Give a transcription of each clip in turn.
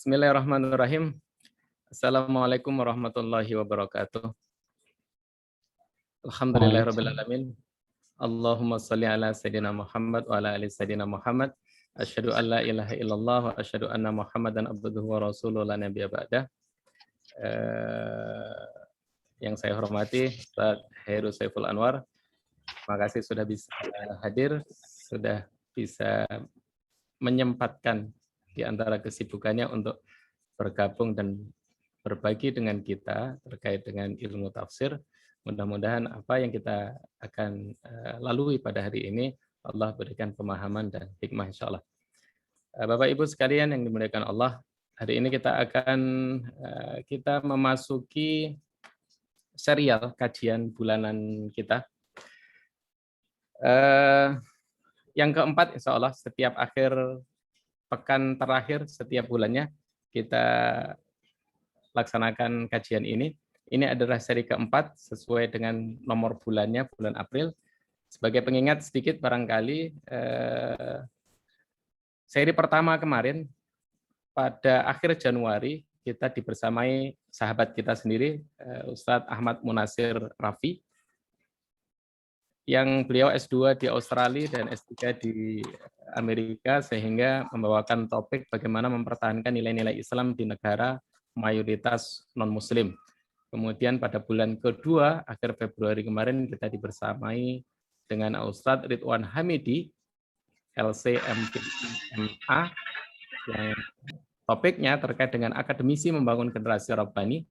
Bismillahirrahmanirrahim. Assalamualaikum warahmatullahi wabarakatuh. Alhamdulillahirabbil alamin. Allahumma shalli ala sayyidina Muhammad wa ala ali sayyidina Muhammad. Asyhadu an la ilaha illallah wa asyhadu anna Muhammadan abduhu wa rasuluhu la nabiyya ba'dah. Yang saya hormati Ustaz Heru Saiful Anwar. Terima kasih sudah bisa hadir, sudah bisa menyempatkan di antara kesibukannya untuk bergabung dan berbagi dengan kita terkait dengan ilmu tafsir. Mudah-mudahan apa yang kita akan lalui pada hari ini Allah berikan pemahaman dan hikmah insyaallah. Bapak Ibu sekalian yang dimuliakan Allah, hari ini kita memasuki serial kajian bulanan kita. Yang keempat insya Allah setiap akhir pekan terakhir setiap bulannya kita laksanakan kajian ini. Ini adalah seri keempat sesuai dengan nomor bulannya, bulan April. Sebagai pengingat sedikit barangkali, seri pertama kemarin pada akhir Januari kita dibersamai sahabat kita sendiri, Ustadz Ahmad Munasir Rafi, yang beliau S2 di Australia dan S3 di Amerika, sehingga membawakan topik bagaimana mempertahankan nilai-nilai Islam di negara mayoritas non-Muslim. Kemudian pada bulan kedua, akhir Februari kemarin, kita dibersamai dengan Ustadz Ridwan Hamidi, LCMA, yang topiknya terkait dengan akademisi membangun generasi Rabbani.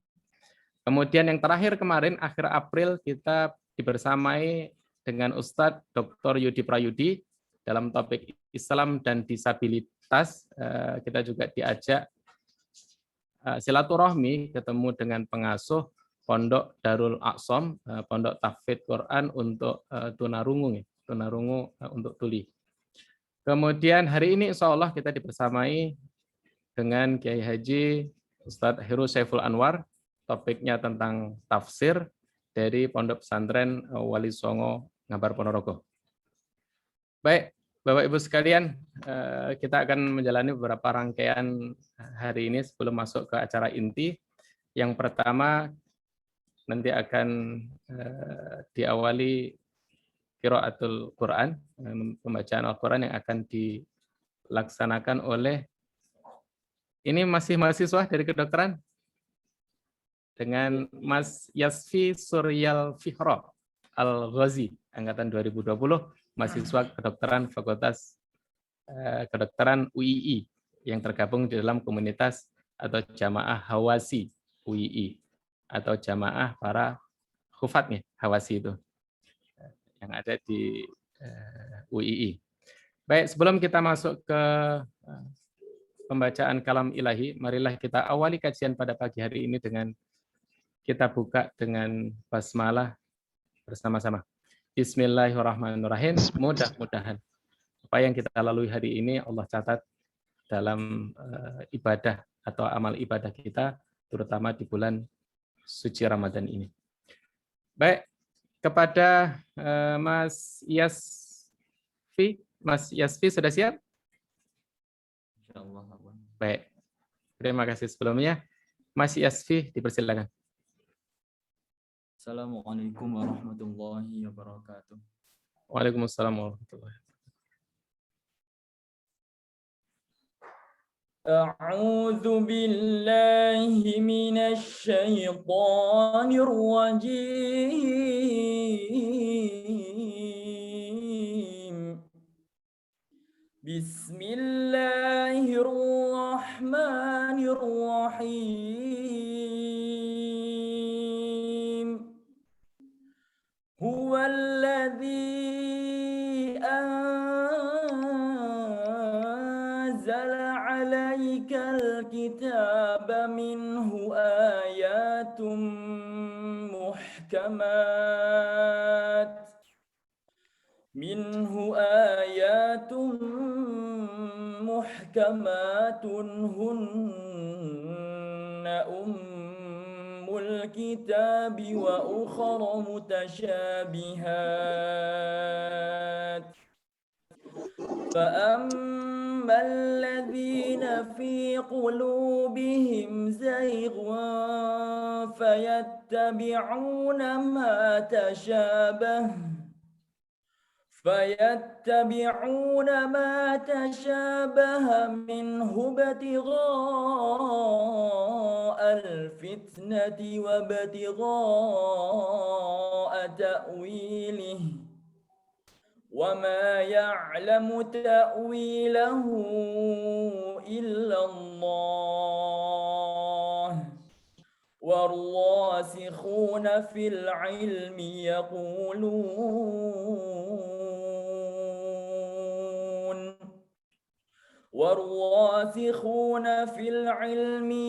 Kemudian yang terakhir kemarin, akhir April, kita dibersamai dengan Ustadz Dr. Yudi Prayudi dalam topik Islam dan disabilitas. Kita juga diajak silaturahmi ketemu dengan pengasuh Pondok Darul Aqsom, Pondok Tahfidz Quran untuk tunarungu untuk tuli. Kemudian hari ini insya Allah kita dibersamai dengan Kiai Haji Ustadz Heru Saiful Anwar, topiknya tentang tafsir dari Pondok Pesantren Wali Songo Ngabar Ponorogo. Baik, Bapak Ibu sekalian, kita akan menjalani beberapa rangkaian hari ini sebelum masuk ke acara inti. Yang pertama nanti akan diawali qiraatul Quran, pembacaan Al-Quran yang akan dilaksanakan oleh, ini masih mahasiswa dari kedokteran, dengan Mas Yasfi Suryal Fihro Al-Ghazi, angkatan 2020, mahasiswa kedokteran Fakultas Kedokteran UII, yang tergabung di dalam komunitas atau jamaah Hawasi UII, atau jamaah para khufatnya, Hawasi itu, yang ada di UII. Baik, sebelum kita masuk ke pembacaan kalam ilahi, marilah kita awali kajian pada pagi hari ini dengan kita buka dengan basmalah bersama-sama. Bismillahirrahmanirrahim. Mudah-mudahan apa yang kita lalui hari ini Allah catat dalam ibadah atau amal ibadah kita, terutama di bulan suci Ramadan ini. Baik, kepada Mas Yasfi. Mas Yasfi sudah siap? Insyaallah. Baik, terima kasih sebelumnya. Mas Yasfi, dipersilakan. Assalamualaikum warahmatullahi wabarakatuh. Waalaikumsalam warahmatullahi wabarakatuh. A'udzu billahi minasy syaithanir rajim. Bismillahirrahmanirrahim. Huwallazi anzala 'alaikal kitaba minhu ayatum muhkamat hunna ummul kitabi wa ukhra mutasyabihat. فأما فأما الذين في قلوبهم زيغ فيتبعون ما تشابه منه ابتغاء الفتنة وابتغاء تأويله وما يعلم تأويله إلا الله والراسخون في العلم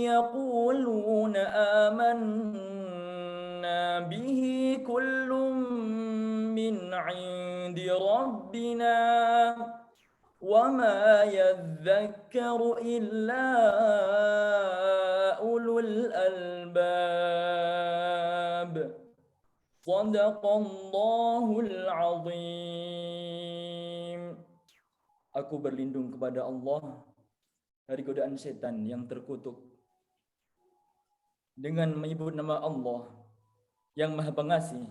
يقولون آمنا به كل من عند ربنا وما يذكر إلا أولو الألباب صدق الله العظيم. Aku berlindung kepada Allah dari godaan setan yang terkutuk dengan menyebut nama Allah yang Maha Pengasih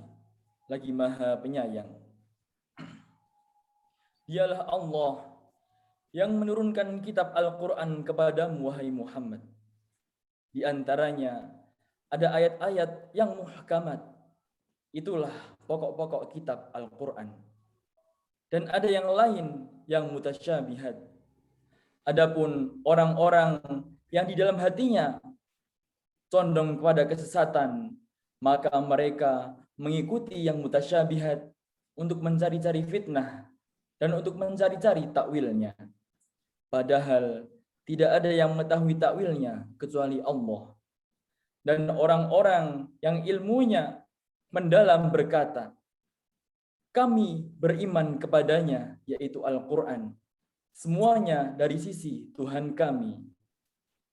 lagi Maha Penyayang. Dialah Allah yang menurunkan kitab Al-Quran kepadamu, wahai Muhammad. Di antaranya ada ayat-ayat yang muhkamat. Itulah pokok-pokok kitab Al-Quran. Dan ada yang lain yang mutasyabihat. Adapun orang-orang yang di dalam hatinya condong kepada kesesatan, maka mereka mengikuti yang mutasyabihat untuk mencari-cari fitnah dan untuk mencari-cari takwilnya. Padahal tidak ada yang mengetahui takwilnya kecuali Allah. Dan orang-orang yang ilmunya mendalam berkata, kami beriman kepadanya, yaitu Al-Quran. Semuanya dari sisi Tuhan kami.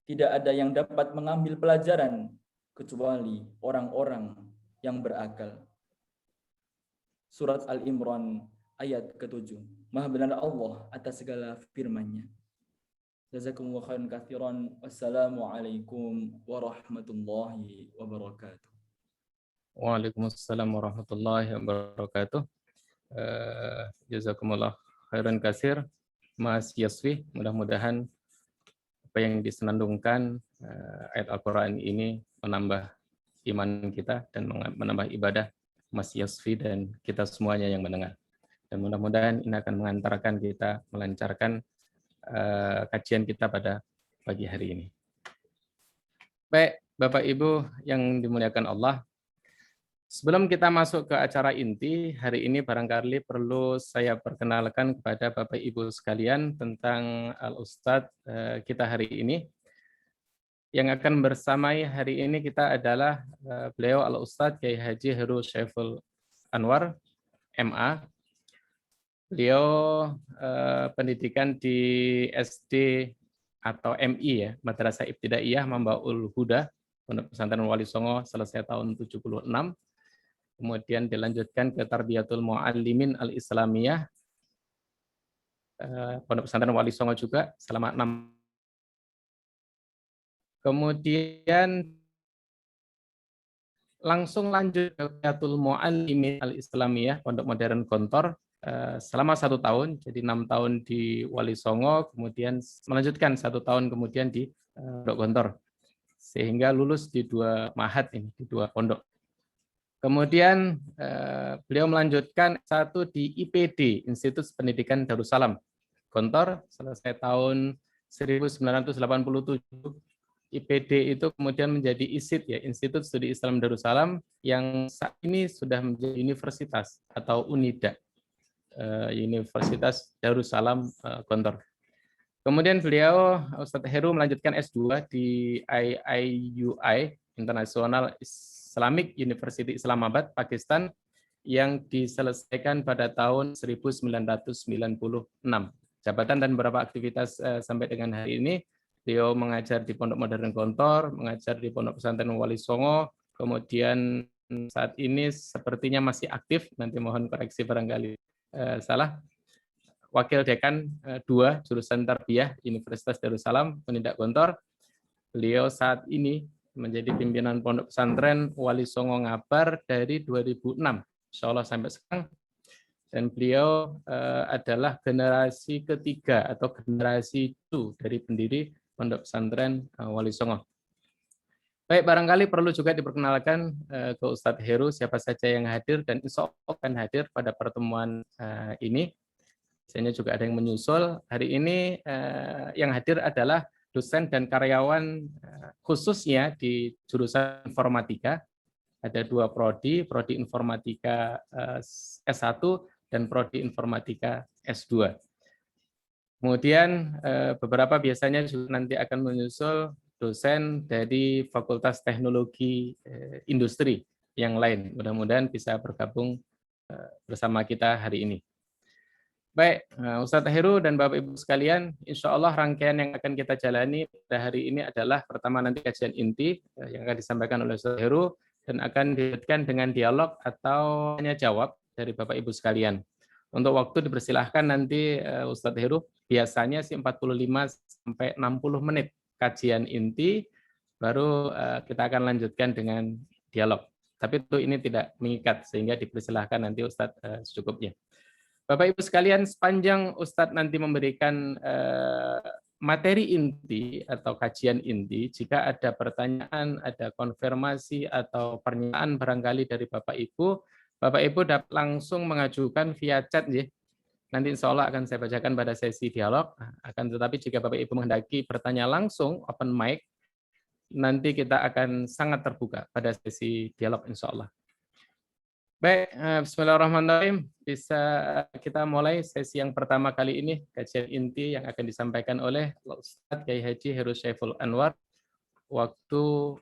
Tidak ada yang dapat mengambil pelajaran kecuali orang-orang yang berakal. Surat Al-Imran ayat ke-7. Maha benar Allah atas segala firman-Nya. Jazakumullahu khairan katsiran. Wassalamualaikum warahmatullahi wabarakatuh. Waalaikumsalam warahmatullahi wabarakatuh. Jazakumullah khairan katsir Mas Yasfi. Mudah-mudahan apa yang disenandungkan ayat Al-Quran ini menambah iman kita dan menambah ibadah Mas Yasfi dan kita semuanya yang mendengar. Dan mudah-mudahan ini akan mengantarkan kita melancarkan kajian kita pada pagi hari ini. Baik, Bapak Ibu yang dimuliakan Allah, sebelum kita masuk ke acara inti, hari ini barangkali perlu saya perkenalkan kepada Bapak Ibu sekalian tentang Al-Ustadz kita hari ini. Yang akan bersamai hari ini kita adalah beliau Al-Ustadz Kiai Haji Heru Syaiful Anwar, MA. Beliau pendidikan di SD atau MI ya, Madrasah Ibtidaiyah Mambaul Huda, Pondok Pesantren Wali Songo selesai tahun 76. Kemudian dilanjutkan ke Tarbiyatul Muallimin Al-Islamiyah, Pondok Pesantren Wali Songo juga selama 6. Kemudian langsung lanjut ke Tarbiyatul Muallimin Al-Islamiyah, Pondok Modern Gontor, selama 1 tahun, jadi 6 tahun di Wali Songo, kemudian melanjutkan 1 tahun kemudian di Pondok Gontor, sehingga lulus di 2 mahat ini, di 2 pondok. Kemudian beliau melanjutkan S1 di IPD, Institut Pendidikan Darussalam, Gontor, selesai tahun 1987. IPD itu kemudian menjadi ISID, ya, Institut Studi Islam Darussalam, yang saat ini sudah menjadi universitas atau UNIDA, Universitas Darussalam Gontor. Kemudian beliau, Ustadz Heru, melanjutkan S2 di IIUI, International Islamic University Islamabad, Pakistan, yang diselesaikan pada tahun 1996. Jabatan dan beberapa aktivitas sampai dengan hari ini, beliau mengajar di Pondok Modern Gontor, mengajar di Pondok Pesantren Wali Songo, kemudian saat ini sepertinya masih aktif, nanti mohon koreksi barangkali salah, Wakil Dekan 2 jurusan Tarbiyah Universitas Darussalam Penindak Gontor. Beliau saat ini menjadi pimpinan Pondok Pesantren Wali Songo Ngabar dari 2006, insya Allah sampai sekarang. Dan beliau adalah generasi ketiga atau generasi itu dari pendiri Pondok Pesantren Wali Songo. Baik, barangkali perlu juga diperkenalkan ke Ustadz Heru siapa saja yang hadir dan insya Allah akan hadir pada pertemuan ini. Biasanya juga ada yang menyusul. Hari ini yang hadir adalah dosen dan karyawan khususnya di jurusan informatika. Ada 2 prodi, prodi informatika S1 dan prodi informatika S2. Kemudian beberapa biasanya juga nanti akan menyusul dosen dari Fakultas Teknologi Industri yang lain. Mudah-mudahan bisa bergabung bersama kita hari ini. Baik, Ustadz Heru dan Bapak Ibu sekalian, insya Allah rangkaian yang akan kita jalani pada hari ini adalah pertama nanti kajian inti yang akan disampaikan oleh Ustadz Heru dan akan dilanjutkan dengan dialog atau tanya jawab dari Bapak Ibu sekalian. Untuk waktu dipersilahkan nanti Ustadz Heru biasanya sih 45 sampai 60 menit kajian inti, baru kita akan lanjutkan dengan dialog. Tapi itu ini tidak mengikat sehingga dipersilahkan nanti Ustadz secukupnya. Bapak Ibu sekalian, sepanjang Ustadz nanti memberikan materi inti atau kajian inti, jika ada pertanyaan, ada konfirmasi atau pernyataan barangkali dari Bapak Ibu dapat langsung mengajukan via chat ya. Nanti insya Allah akan saya bacakan pada sesi dialog. Akan tetapi jika Bapak Ibu menghendaki bertanya langsung, open mic, nanti kita akan sangat terbuka pada sesi dialog insya Allah. Baik, bismillahirrahmanirrahim. Bisa kita mulai sesi yang pertama kali ini, kajian inti yang akan disampaikan oleh Ustadz Kiai Haji Heru Syaiful Anwar. Waktu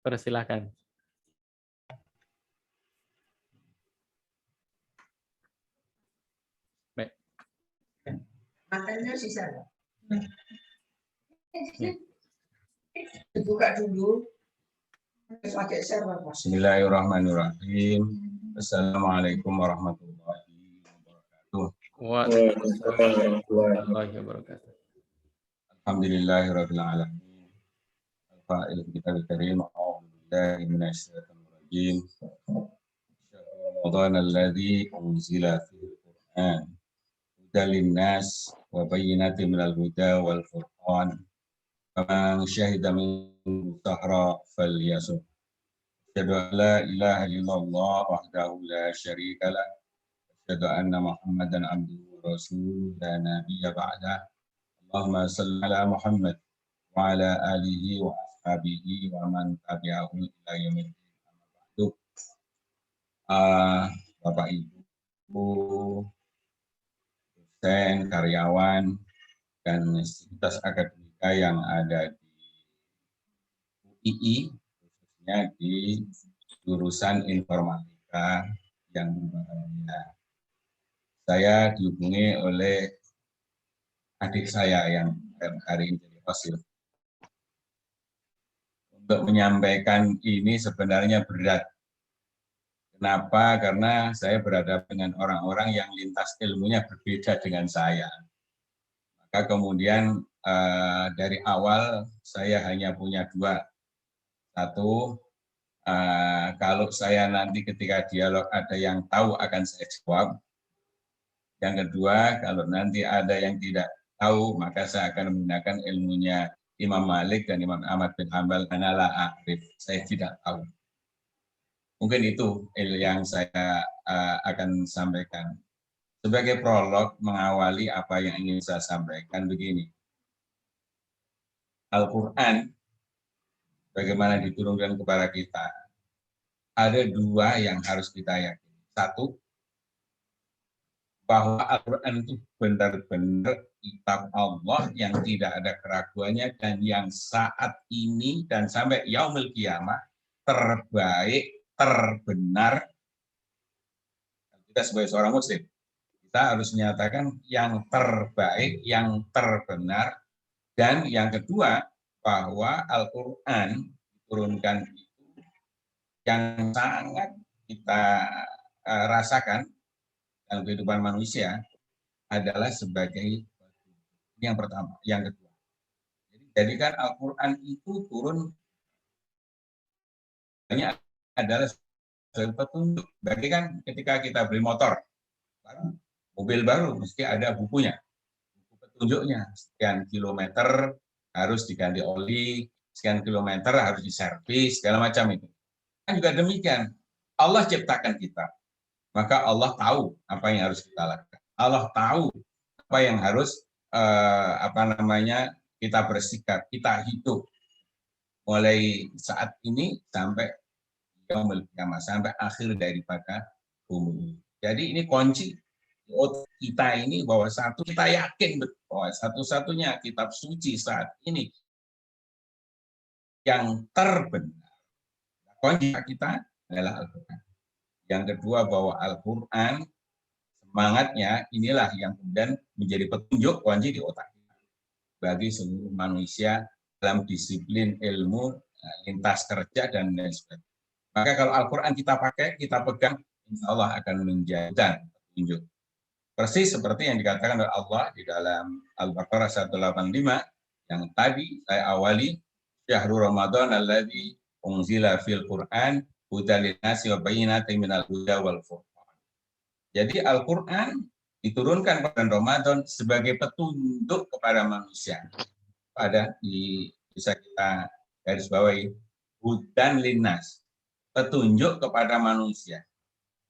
dipersilahkan. Baik. Matanya sisa. Dibuka dulu. Bismillahirrahmanirrahim. Assalamualaikum warahmatullahi wabarakatuh. Waalaikumsalam wabarakatuh. Alhamdulillahirabbil alamin. Al-Fa'il kitab al-karim. A'udzubillahi minasyaitonir rajim. Ramadan alladzi unzila fihi al-Qur'an hudan lin-nas wa bayyinatin minal huda wal furqan. Faman syahida minkum syahra falyasum. Asyhadu an la ilaha illallah wahdahu la syarika lah. Asyhadu anna Muhammadan abduhu wa rasuluhu la nabiyya ba'dah. Allahumma shalli ala Muhammad wa ala alihi wa ashabihi wa man tabi'ahu ila yaumil qiyamah. Bapak Ibu, dosen, karyawan, dan sivitas akademika yang ada di UII, khususnya di jurusan informatika yang berbahagia. Saya dihubungi oleh adik saya yang hari ini jadi host. Untuk menyampaikan ini sebenarnya berat. Kenapa? Karena saya berhadapan dengan orang-orang yang lintas ilmunya berbeda dengan saya. Maka kemudian dari awal saya hanya punya 2. Satu, kalau saya nanti ketika dialog ada yang tahu akan saya jawab. Yang kedua, kalau nanti ada yang tidak tahu, maka saya akan menggunakan ilmunya Imam Malik dan Imam Ahmad bin Hanbal, karena la a'rif, saya tidak tahu. Mungkin itu yang saya akan sampaikan. Sebagai prolog mengawali apa yang ingin saya sampaikan begini. Al-Quran, bagaimana diturunkan kepada kita, ada 2 yang harus kita yakini. Satu, bahwa Al-Quran itu benar-benar kitab Allah yang tidak ada keraguannya dan yang saat ini dan sampai yaumil qiyamah terbaik, terbenar. Kita sebagai seorang muslim, kita harus menyatakan yang terbaik, yang terbenar. Dan yang kedua, bahwa Al-Quran diturunkan itu yang sangat kita rasakan dalam kehidupan manusia adalah sebagai yang pertama, yang kedua. Jadi kan Al-Quran itu turun adalah sebagai petunjuk. Berarti kan ketika kita beli motor, mobil baru mesti ada bukunya, buku petunjuknya. Sekian kilometer harus diganti oli, sekian kilometer harus diservis, segala macam itu. Kan juga demikian. Allah ciptakan kita, maka Allah tahu apa yang harus kita lakukan. Allah tahu apa yang harus kita bersikap, kita hidup mulai saat ini sampai sampai akhir daripada bumi. Jadi ini kunci kita ini bahwa satu kita yakin bahwa satu-satunya kitab suci saat ini yang terbenar. Kunci kita adalah Al-Quran. Yang kedua bahwa Al-Quran semangatnya inilah yang kemudian menjadi petunjuk kunci di otak kita bagi seluruh manusia dalam disiplin ilmu, lintas kerja dan lain sebagainya. Maka kalau Al-Quran kita pakai, kita pegang, insya Allah akan menjadi petunjuk. Persis seperti yang dikatakan oleh Allah di dalam Al-Baqarah 185 yang tadi saya awali, Syahrul Ramadan alladzi unzila fil Qur'an hudan lin-nasi wa bayyinatin minal huda wal furqan. Jadi Al-Quran diturunkan pada Ramadan sebagai petunjuk kepada manusia. Bisa kita garis bawahi, hudan lin-nas, petunjuk kepada manusia.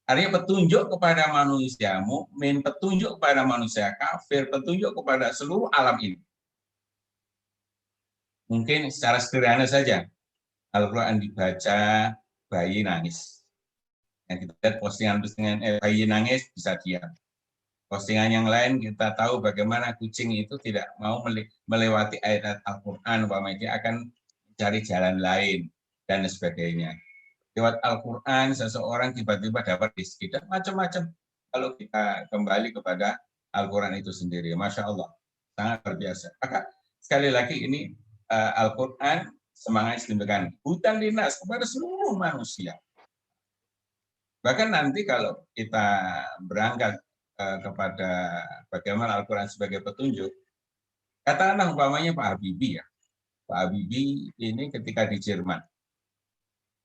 Artinya petunjuk kepada manusia mukmin, petunjuk kepada manusia kafir, petunjuk kepada seluruh alam ini. Mungkin secara sederhana saja, Al-Quran dibaca, bayi nangis. Yang kita lihat postingan bayi nangis bisa diam. Postingan yang lain kita tahu bagaimana kucing itu tidak mau melewati ayat Al-Quran, umpamanya dia akan mencari jalan lain dan sebagainya. Lewat Al-Quran, seseorang tiba-tiba dapat rezeki dan macam-macam. Kalau kita kembali kepada Al-Quran itu sendiri, Masya Allah, sangat luar biasa. Maka sekali lagi ini Al-Quran semangatnya sedemikian, hudan linas kepada seluruh manusia. Bahkan nanti kalau kita berangkat kepada bagaimana Al-Quran sebagai petunjuk, katakanlah umpamanya Pak Habibie ya. Pak Habibie ini ketika di Jerman,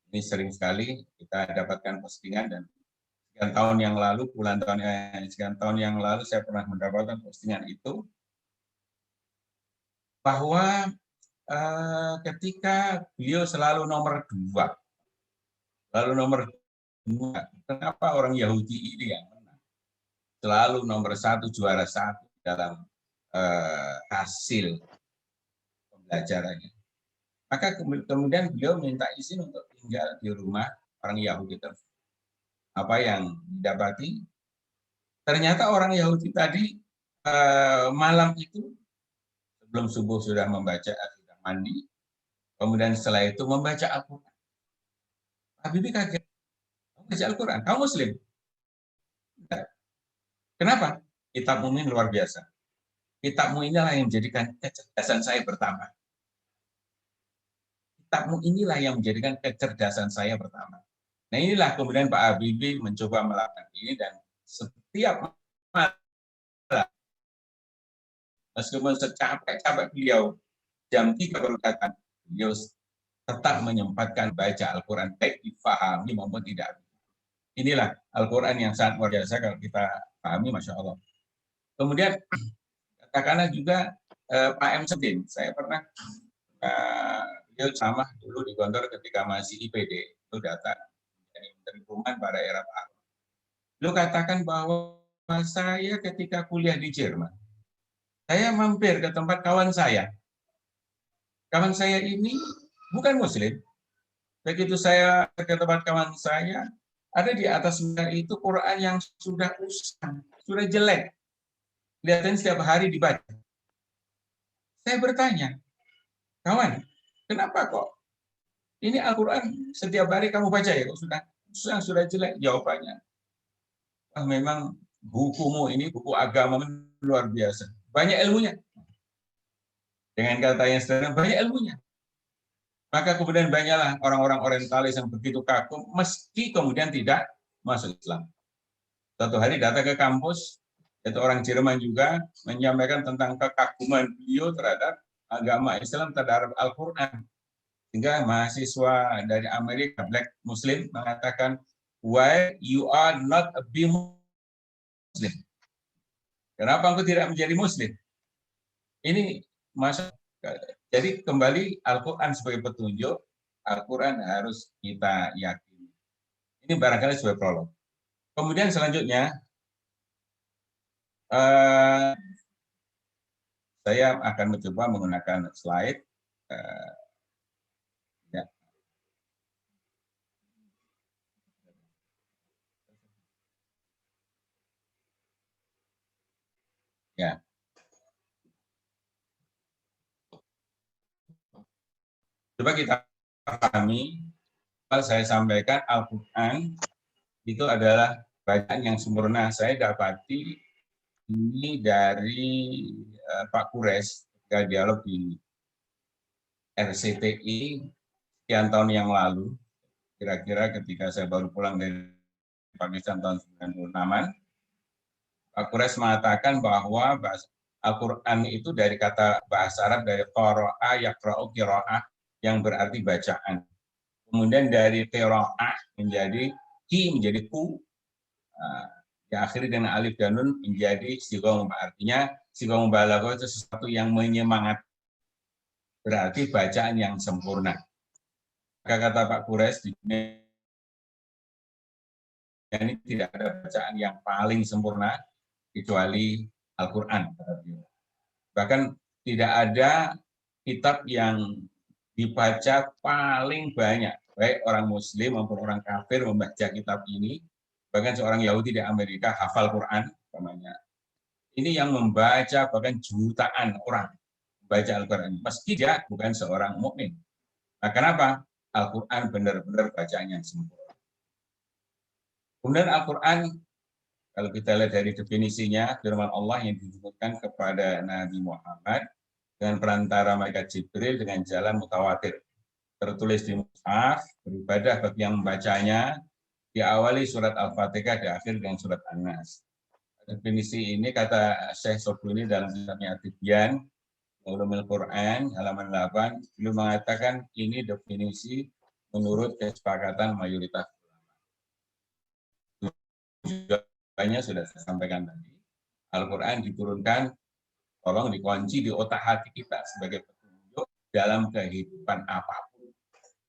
ini sering sekali kita dapatkan postingan dan sekian tahun yang lalu, sekian tahun yang lalu saya pernah mendapatkan postingan itu bahwa ketika beliau selalu nomor 2, kenapa orang Yahudi ini yang menang? Selalu nomor 1, juara 1 dalam hasil pembelajarannya. Maka kemudian beliau minta izin untuk tinggal di rumah orang Yahudi tersebut. Apa yang didapati? Ternyata orang Yahudi tadi malam itu sebelum subuh sudah membaca, sudah mandi, kemudian setelah itu membaca Al-Quran. Habibie kaget. Kamu baca Al-Quran? Kamu Muslim? Kenapa? Kitabmu ini luar biasa. Kitabmu inilah yang menjadikan kecerdasan saya bertambah. Kitabmu inilah yang menjadikan kecerdasan saya pertama. Nah inilah kemudian Pak Habibie mencoba melakukan ini dan setiap malam, meskipun secapek-capek beliau, jam 3 baru datang, beliau tetap menyempatkan baca Al-Quran, baik difahami maupun tidak. Inilah Al-Quran yang sangat luar biasa kalau kita pahami, Masya Allah. Kemudian katakanlah juga Pak M. Sedin, saya pernah beliau sama dulu di Gondor ketika masih IPD, itu datang menjadi Menteri Perumahan pada era Pak Harto. Beliau katakan bahwa saya ketika kuliah di Jerman, saya mampir ke tempat kawan saya. Kawan saya ini bukan Muslim. Begitu saya ke tempat kawan saya, ada di atas itu Quran yang sudah usang, sudah jelek. Kelihatan setiap hari dibaca. Saya bertanya, kawan, kenapa kok ini Al-Quran setiap hari kamu baca ya? Kok sudah jelek? Jawabannya, memang bukumu ini, buku agama luar biasa. Banyak ilmunya. Dengan kata yang sederhana, banyak ilmunya. Maka kemudian banyaklah orang-orang orientalis yang begitu kaku, meski kemudian tidak masuk Islam. Suatu hari datang ke kampus, itu orang Jerman juga, menyampaikan tentang kekaguman beliau terhadap agama Islam, terhadap Al-Quran. Sehingga mahasiswa dari Amerika, Black Muslim, mengatakan, why you are not a be Muslim? Kenapa engkau tidak menjadi Muslim? Ini masuk. Jadi kembali Al-Quran sebagai petunjuk, Al-Quran harus kita yakini. Ini barangkali sebagai prolog. Kemudian selanjutnya, saya akan mencoba menggunakan slide. Ya. Ya. Coba kita pahami, saya sampaikan Al-Quran itu adalah bacaan yang sempurna. Saya dapati ini dari Pak Kures ketika dialog di RCTI sekian tahun yang lalu, kira-kira ketika saya baru pulang dari Pakistan tahun 96-an, Pak Kures mengatakan bahwa Al-Quran itu dari kata bahasa Arab, dari qara'a, yaqra'u, qira'ah, yang berarti bacaan. Kemudian dari qira'ah menjadi ki, menjadi ku, diakhiri dengan alif dan nun menjadi sigong. Artinya sigong balaghah itu sesuatu yang menyemangat, berarti bacaan yang sempurna. Maka kata Pak Kures, di dunia ini tidak ada bacaan yang paling sempurna kecuali Al-Quran. Bahkan tidak ada kitab yang dibaca paling banyak, baik orang Muslim maupun orang kafir membaca kitab ini. Bahkan seorang Yahudi di Amerika hafal Quran, namanya. Ini yang membaca bahkan jutaan orang membaca Al-Quran, meski dia bukan seorang mukmin. Nah, kenapa? Al-Quran benar-benar bacaan yang sempurna. Kemudian Al-Quran, kalau kita lihat dari definisinya, firman Allah yang disebutkan kepada Nabi Muhammad dengan perantara malaikat Jibril dengan jalan mutawatir. Tertulis di mushaf, beribadah bagi yang membacanya, diawali surat Al-Fatihah, diakhir dengan surat An-Nas. Definisi ini kata Syekh Sobuni dalam kitabnya At-Tibyan, Ulumul Quran, halaman 8, beliau mengatakan ini definisi menurut kesepakatan mayoritas ulama. Tujuannya sudah saya sampaikan tadi. Al-Quran diturunkan, tolong dikunci di otak hati kita sebagai petunjuk dalam kehidupan apapun.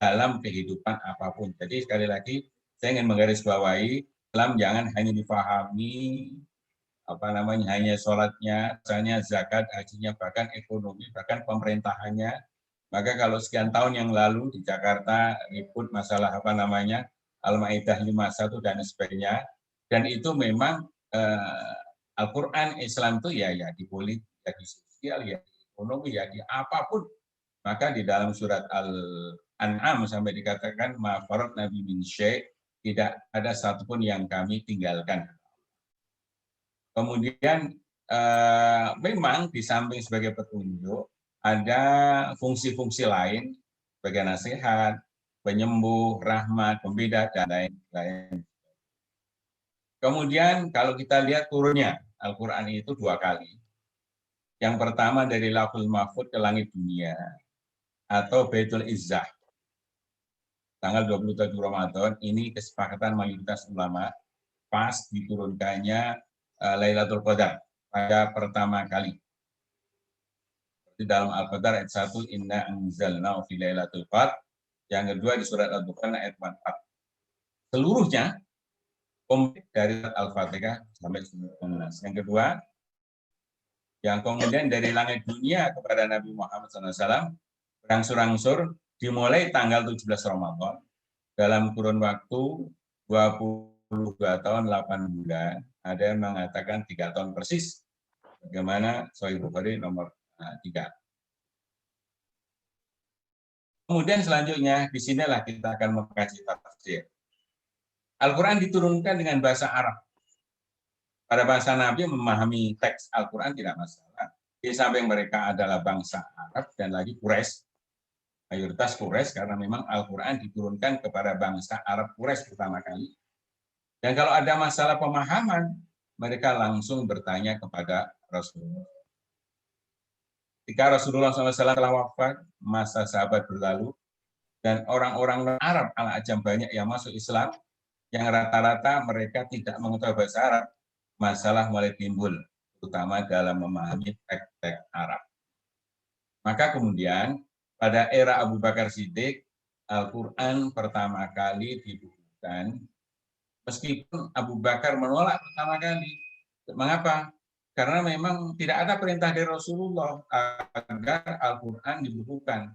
Dalam kehidupan apapun. Jadi sekali lagi, saya ingin menggarisbawahi, Islam jangan hanya difahami hanya sholatnya, misalnya zakat, hajinya, bahkan ekonomi, bahkan pemerintahannya. Maka kalau sekian tahun yang lalu di Jakarta ribut masalah Al-Maidah 51 dan sebagainya, dan itu memang Al-Quran Islam itu ya di politik, ya di sosial, ya di ekonomi, ya di apapun. Maka di dalam surat Al-An'am sampai dikatakan ma faratna min syai', tidak ada satupun yang kami tinggalkan. Kemudian memang di samping sebagai petunjuk, ada fungsi-fungsi lain sebagai nasihat, penyembuh, rahmat, pembeda, dan lain-lain. Kemudian kalau kita lihat turunnya, Al-Quran itu 2 kali. Yang pertama dari Lauhul Mahfuz ke langit dunia, atau Baitul Izzah. Tanggal 27 Ramadan, ini kesepakatan mayoritas ulama, pas diturunkannya Lailatul Qadar pada pertama kali. Di dalam Al-Qadar ayat 1, inna anzalnahu fi Lailatul Qadar. Yang kedua di surat Al-Baqarah ayat 4. Seluruhnya komplit dari Al-Fatihah sampai surat An-Nas. Yang kedua, yang kemudian dari langit dunia kepada Nabi Muhammad SAW berangsur-angsur dimulai tanggal 17 Ramadan dalam kurun waktu 22 tahun 8 bulan. Ada yang mengatakan 3 tahun persis. Bagaimana Sahih Bukhari nomor 3. Kemudian selanjutnya, di sinilah kita akan mengkaji tafsir. Al-Quran diturunkan dengan bahasa Arab. Pada bahasa Nabi memahami teks Al-Quran tidak masalah. Di samping mereka adalah bangsa Arab dan lagi Quraisy, mayoritas Quraisy, karena memang Al-Quran diturunkan kepada bangsa Arab Quraisy pertama kali. Dan kalau ada masalah pemahaman, mereka langsung bertanya kepada Rasulullah. Ketika Rasulullah SAW telah wafat, masa sahabat berlalu, dan orang-orang Arab al-Ajam banyak yang masuk Islam, yang rata-rata mereka tidak mengetahui bahasa Arab, masalah mulai timbul, terutama dalam memahami teks-teks Arab. Maka kemudian, pada era Abu Bakar Siddiq, Al-Quran pertama kali dibukukan, meskipun Abu Bakar menolak pertama kali. Mengapa? Karena memang tidak ada perintah dari Rasulullah agar Al-Quran dibukukan.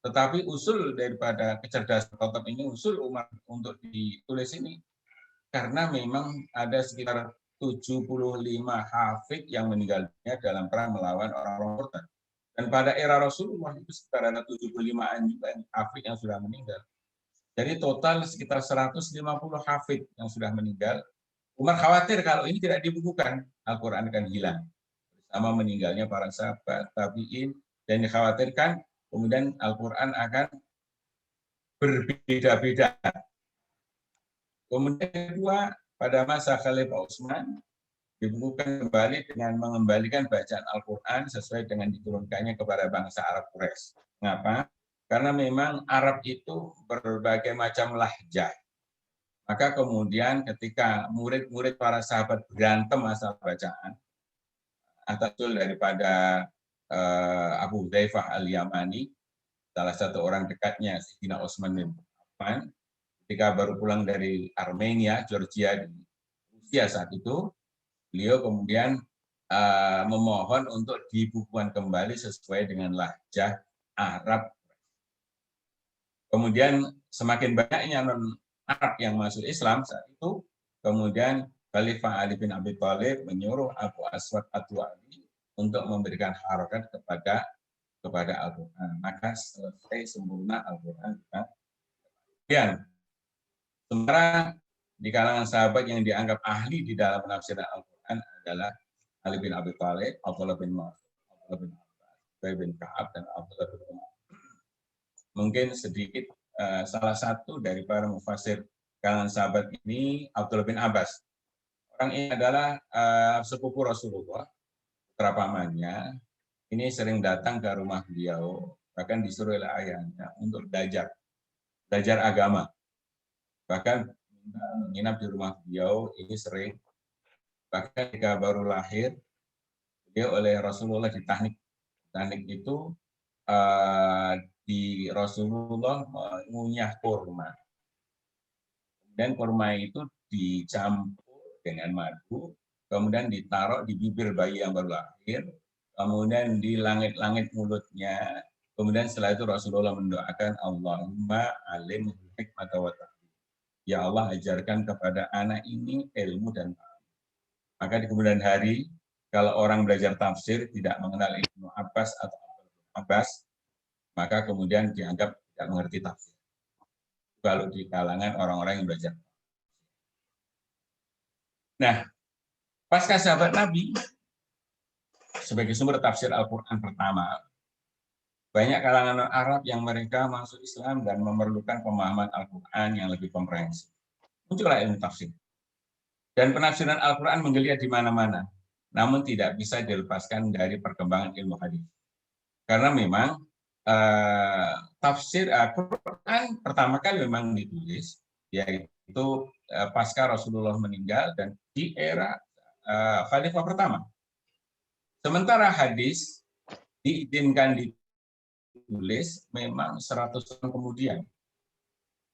Tetapi usul daripada kecerdasan Khattab ini, usul Umar untuk ditulis ini, karena memang ada sekitar 75 hafid yang meninggal dunia dalam perang melawan orang-orang murtad. Dan pada era Rasulullah itu sekitar ada 75-an juga hafid yang sudah meninggal. Jadi total sekitar 150 hafid yang sudah meninggal. Umar khawatir kalau ini tidak dibukukan, Al-Quran akan hilang. Bersama meninggalnya para sahabat, tabi'in, dan dikhawatirkan kemudian Al-Quran akan berbeda-beda. Kemudian kedua, pada masa Khalifah Utsman, dibukukan kembali dengan mengembalikan bacaan Al-Quran sesuai dengan diturunkannya kepada bangsa Arab Quraisy. Mengapa? Karena memang Arab itu berbagai macam lahjah. Maka kemudian ketika murid-murid para sahabat berantem masalah bacaan, atas usul daripada Abu Hudzaifah Al-Yamani, salah satu orang dekatnya Sayyidina Utsman bin Affan, ketika baru pulang dari Armenia, Georgia di Rusia saat itu, beliau kemudian memohon untuk dibukukan kembali sesuai dengan lahjah Arab. Kemudian semakin banyaknya non-Arab yang masuk Islam saat itu, kemudian Khalifah Ali bin Abi Thalib menyuruh Abu Aswad Ad-Du'ali untuk memberikan harokat kepada Al-Quran. Maka selesai sempurna Al-Quran. Kemudian, sementara di kalangan sahabat yang dianggap ahli di dalam penafsiran Al-Quran adalah Ali bin Abi Thalib, Abdullah bin Mas'ud, Abdullah bin Abbas, Ubay bin Ka'ab, dan Abdullah bin Umar. Mungkin sedikit salah satu dari para mufassir kalangan sahabat ini, Abdullah bin Abbas. Orang ini adalah sepupu Rasulullah, putra pamannya. Ini sering datang ke rumah beliau, bahkan disuruh oleh ayahnya untuk belajar agama. Bahkan menginap di rumah beliau ini sering. Bahkan ketika baru lahir, beliau oleh Rasulullah ditahnik. Tahnik itu di Rasulullah mengunyah kurma. Dan kurma itu dicampur dengan madu, kemudian ditaruh di bibir bayi yang baru lahir, kemudian di langit-langit mulutnya, kemudian setelah itu Rasulullah mendoakan Allahumma alim hikmata wa ta'lim. Ya Allah, ajarkan kepada anak ini ilmu dan paham. Maka di kemudian hari, kalau orang belajar tafsir tidak mengenal Ibnu Abbas atau Abbas, maka kemudian dianggap tidak mengerti tafsir. Kalau di kalangan orang-orang yang belajar. Nah, pasca sahabat Nabi, sebagai sumber tafsir Al-Quran pertama, banyak kalangan Arab yang mereka masuk Islam dan memerlukan pemahaman Al-Quran yang lebih komprehensif. Muncullah ilmu tafsir. Dan penafsiran Al-Quran menggeliat di mana-mana, namun tidak bisa dilepaskan dari perkembangan ilmu hadis. Karena memang tafsir Al-Quran pertama kali memang ditulis, yaitu pasca Rasulullah meninggal dan di era Khalifah pertama. Sementara hadis diizinkan ditulis memang 100 tahun kemudian.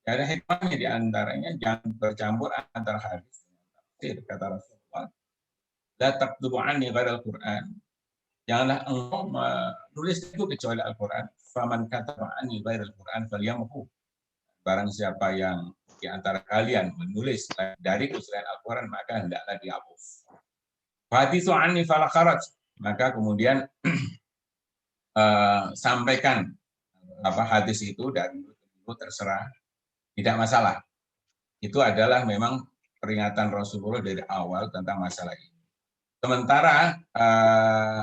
Ada hikmahnya di antaranya jangan bercampur antara hadis dengan tafsir, kata Rasulullah. La taqdubu anni ghairal Qur'an. Janganlah engkau menulis itu kecuali Al-Quran. Faman kataba anni ghairal Qur'an falyamhu. Barang siapa yang di antara kalian menulis dari selain Al-Quran, maka hendaklah dihapus. Haditsu anni fala kharaj. Maka kemudian sampaikan hadis itu dan itu terserah, tidak masalah. Itu adalah memang peringatan Rasulullah dari awal tentang masalah ini. Sementara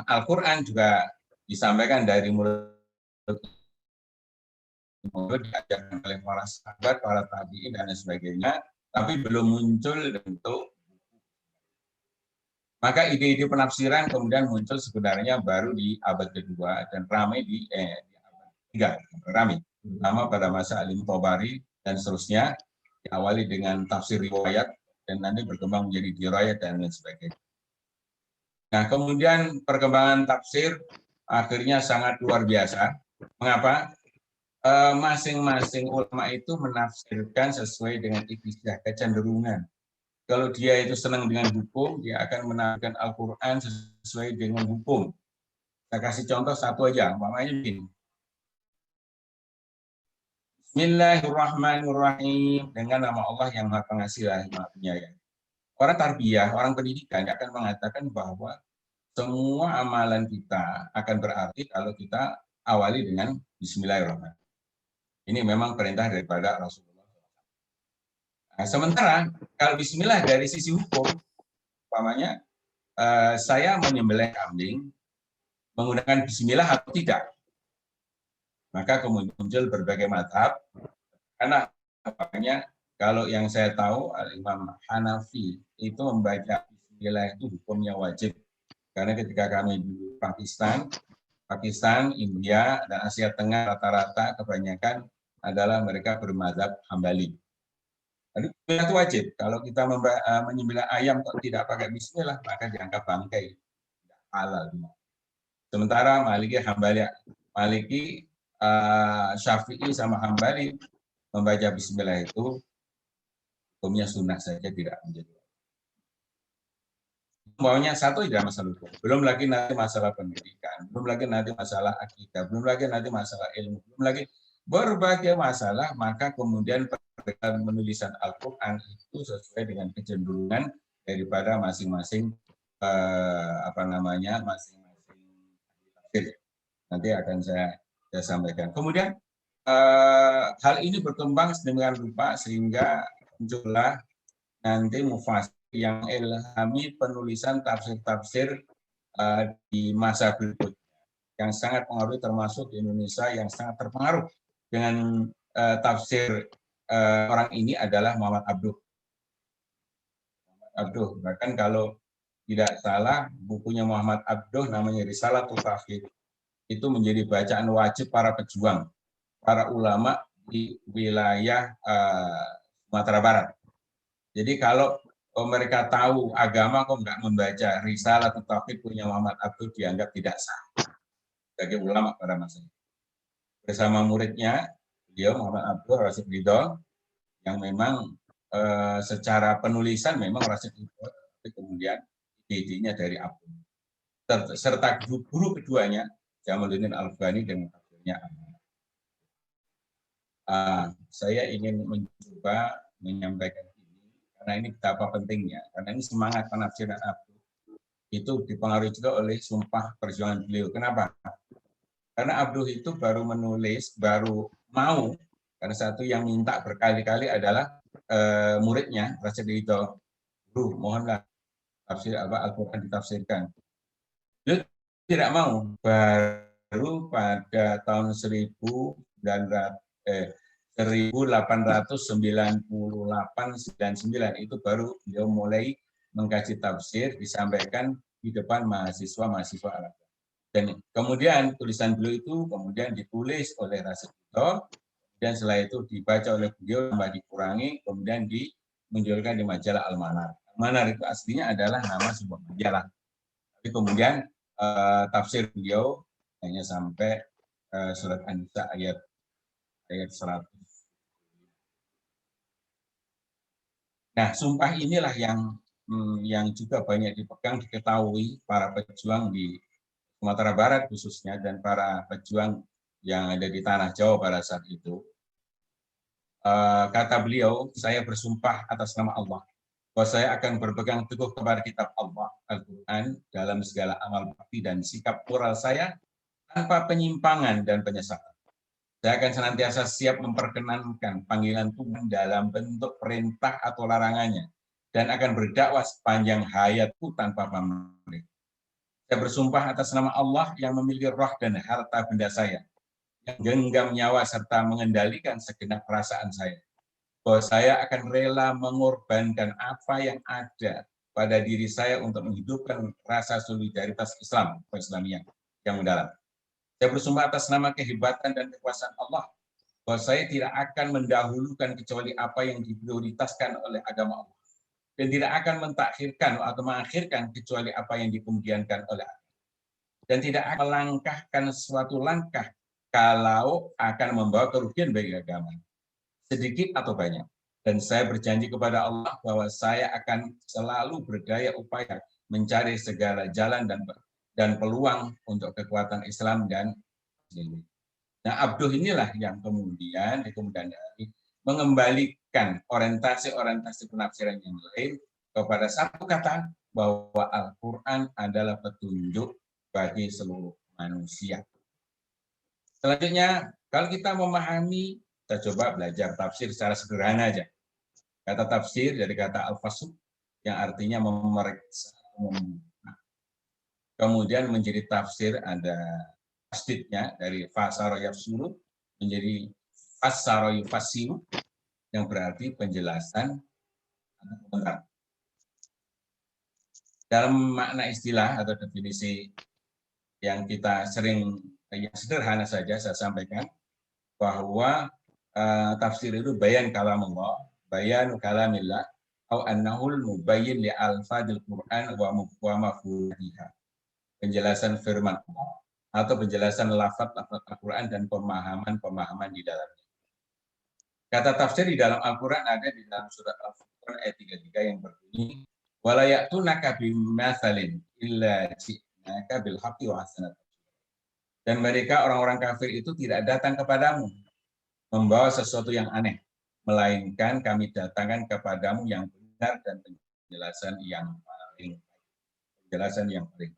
Al-Quran juga disampaikan dari mulut diajarkan oleh para sahabat, para tabi'in dan sebagainya, tapi belum muncul bentuk. Maka ide-ide penafsiran kemudian muncul sebenarnya baru di abad kedua dan ramai di abad ketiga, ramai. Pertama pada masa Alim Tobari dan seterusnya, diawali dengan tafsir riwayat dan nanti berkembang menjadi dirayat dan lain sebagainya. Nah, kemudian perkembangan tafsir akhirnya sangat luar biasa. Mengapa? Masing-masing ulama itu menafsirkan sesuai dengan ikhtiar kecenderungan. Kalau dia itu senang dengan hukum, dia akan menafsirkan Al-Quran sesuai dengan hukum. Saya kasih contoh satu aja, umpamanya begini. Bismillahirrahmanirrahim, dengan nama Allah yang Maha Pengasih lagi Maha Penyayang. Orang tarbiyah, orang pendidikan akan mengatakan bahwa semua amalan kita akan berarti kalau kita awali dengan Bismillahirrahmanirrahim. Ini memang perintah daripada Rasulullah. Nah, sementara kalau Bismillah dari sisi hukum, umpamanya saya menyembelih kambing menggunakan Bismillah atau tidak, maka kemudian muncul berbagai mazhab. Karena apanya? Kalau yang saya tahu, Imam Hanafi itu membaca Bismillah itu hukumnya wajib. Karena ketika kami di Pakistan, India, dan Asia Tengah rata-rata kebanyakan adalah mereka bermadzhab Hambali. Jadi itu wajib. Kalau kita menyembelih ayam kok tidak pakai Bismillah, maka dianggap bangkai, tidak halal. Sementara Maliki, Syafi'i sama Hambali membaca Bismillah itu hukumnya sunnah saja, tidak menjadi. Maunya satu tidak masalah hukum. Belum lagi nanti masalah pendidikan, belum lagi nanti masalah akidah, belum lagi nanti masalah ilmu, belum lagi berbagai masalah. Maka kemudian penulisan Al-Quran itu sesuai dengan kecenderungan daripada masing-masing masing-masing tafsir. Nanti akan saya sampaikan. Kemudian hal ini berkembang sedemikian rupa sehingga muncullah nanti mufasir yang ilhami penulisan tafsir-tafsir di masa berikutnya yang sangat pengaruh, termasuk di Indonesia yang sangat terpengaruh dengan tafsir orang ini adalah Muhammad Abduh. Bahkan kalau tidak salah bukunya Muhammad Abduh namanya Risalatul Tauhid itu menjadi bacaan wajib para pejuang, para ulama di wilayah Sumatera Barat. Jadi kalau mereka tahu agama kok nggak membaca Risalatul Tauhid punya Muhammad Abduh, dianggap tidak sah sebagai ulama pada masa itu. Bersama muridnya, beliau Muhammad Abduh Rasyid Ridho, yang memang secara penulisan memang Rasyid Ridho, tapi kemudian ide-idenya dari Abduh. Serta guru keduanya, Jamaluddin Al-Afghani dengan tafsirnya saya ingin mencoba menyampaikan karena ini betapa pentingnya, karena ini semangat penafsiran Abduh itu dipengaruhi juga oleh sumpah perjuangan beliau. Kenapa? Karena Abduh itu baru menulis, baru mau, karena satu yang minta berkali-kali adalah muridnya, Rasyid Ridho, Guru, mohonlah tafsir Al-Quran ditafsirkan. Beliau tidak mau, baru pada tahun 1898-99 itu baru beliau mulai mengkaji tafsir, disampaikan di depan mahasiswa-mahasiswa Arab. Dan kemudian tulisan beliau itu kemudian ditulis oleh Rasyid Ridho, dan setelah itu dibaca oleh beliau, tambah dikurangi, kemudian dimunculkan di majalah Al-Manar. Al-Manar itu aslinya adalah nama sebuah majalah. Tapi kemudian tafsir beliau hanya sampai surat An-Nisa ayat 100. Nah, sumpah inilah yang juga banyak dipegang, diketahui para pejuang di Sumatera Barat khususnya dan para pejuang yang ada di tanah Jawa pada saat itu. Kata beliau, saya bersumpah atas nama Allah bahwa saya akan berpegang teguh kepada kitab Allah, Al-Quran, dalam segala amal bakti dan sikap moral saya tanpa penyimpangan dan penyesalan. Saya akan senantiasa siap memperkenankan panggilan Tuhan dalam bentuk perintah atau larangannya, dan akan berdakwah sepanjang hayatku tanpa pamrih. Saya bersumpah atas nama Allah yang memiliki roh dan harta benda saya, yang genggam nyawa serta mengendalikan segenap perasaan saya. bahwa saya akan rela mengorbankan apa yang ada pada diri saya untuk menghidupkan rasa solidaritas Islam, Islamiyah yang mendalam. Saya bersumpah atas nama kehebatan dan kekuasaan Allah bahwa saya tidak akan mendahulukan kecuali apa yang diprioritaskan oleh agama Allah, dan tidak akan mentakhirkan atau mengakhirkan kecuali apa yang dikemudiankan oleh Allah, dan tidak akan melangkahkan suatu langkah kalau akan membawa kerugian bagi agama, sedikit atau banyak. Dan saya berjanji kepada Allah bahwa saya akan selalu berdaya upaya mencari segala jalan dan peluang untuk kekuatan Islam dan Muslimin. Nah, Abduh inilah yang kemudian di kemudian hari mengembalikan orientasi-orientasi penafsiran yang lain kepada satu kata, bahwa Al-Quran adalah petunjuk bagi seluruh manusia. Selanjutnya, kalau kita memahami, kita coba belajar tafsir secara sederhana aja. Kata tafsir dari kata al-fasl yang artinya memeriksa, membuka. Kemudian menjadi tafsir ada tasdidnya dari fasara yafsuru menjadi fasara yufassiru yang berarti penjelasan atau komentar. Dalam makna istilah atau definisi yang kita sering yang sederhana saja saya sampaikan bahwa tafsir itu bayan kalamullah, bayan kalamillah, atau annahul mubayyin li alfadil Quran wa mafhumiha. Penjelasan firman Allah atau penjelasan lafaz-lafaz Al-Quran dan pemahaman-pemahaman di dalamnya. Kata tafsir di dalam Al-Quran ada di dalam surat Al-Furqan ayat 33 yang berbunyi wala ya'tunaka bimatsalin illa ji'naka bil haqqi wa ahsana. Dan mereka orang-orang kafir itu tidak datang kepadamu membawa sesuatu yang aneh, melainkan kami datangkan kepadamu yang benar dan penjelasan yang paling baik.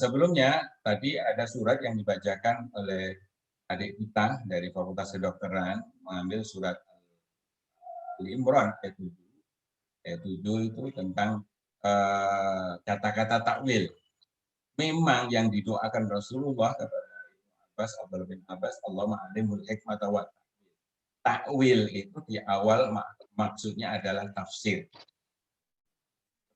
Sebelumnya tadi ada surat yang dibacakan oleh adik kita dari Fakultas Kedokteran, mengambil surat Al-Imran ayat 7. Ayat 7 itu tentang kata-kata takwil. Memang yang didoakan Rasulullah kepada Abbas, Abdullah bin Abbas, Allahumma alimul hikmata wa takwil itu di awal maksudnya adalah tafsir.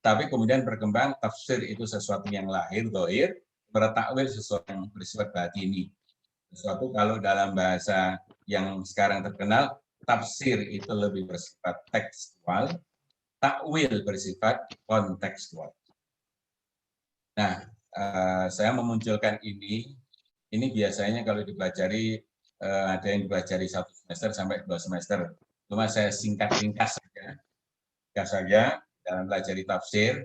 Tapi kemudian berkembang tafsir itu sesuatu yang lahir, dohir, bertakwil sesuatu yang bersifat batini. Sesuatu kalau dalam bahasa yang sekarang terkenal, tafsir itu lebih bersifat tekstual, takwil bersifat kontekstual. Nah, saya memunculkan ini biasanya kalau dipelajari, ada yang dipelajari 1 semester sampai 2 semester. Cuma saya ringkas saja. Dalam pelajari tafsir,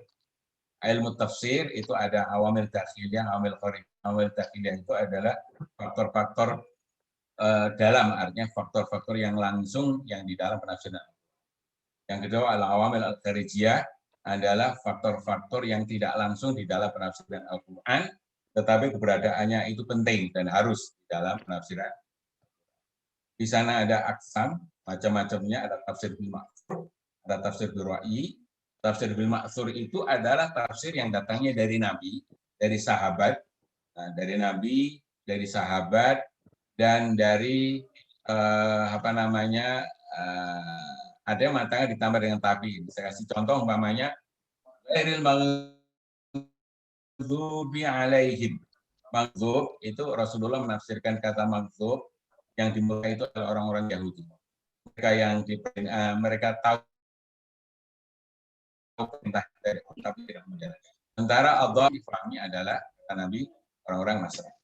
ilmu tafsir itu ada awamil dakhiliyah, awamil kharijiyah. Awamil dakhiliyah itu adalah faktor-faktor dalam, artinya faktor-faktor yang langsung yang di dalam penafsiran. Yang kedua adalah awamil kharijiyah, adalah faktor-faktor yang tidak langsung di dalam penafsiran Al-Quran, tetapi keberadaannya itu penting dan harus di dalam penafsiran. Di sana ada aksam, macam-macamnya, ada tafsir bil ma'thur, ada tafsir bil ra'yi. Tafsir bil ma'thur itu adalah tafsir yang datangnya dari Nabi, dari sahabat, dari Nabi, dari sahabat, dan dari ada yang mengatakan ditambah dengan tabi'in. Saya kasih contoh umpamanya ghairil maghdubi alaihim. Maghdub itu Rasulullah menafsirkan kata maghdub yang di Mekah itu adalah orang-orang Yahudi. Mereka tahu perintah dari Allah tapi tidak menjalankan. Sementara Allah difahami adalah kata Nabi orang-orang Nasrani.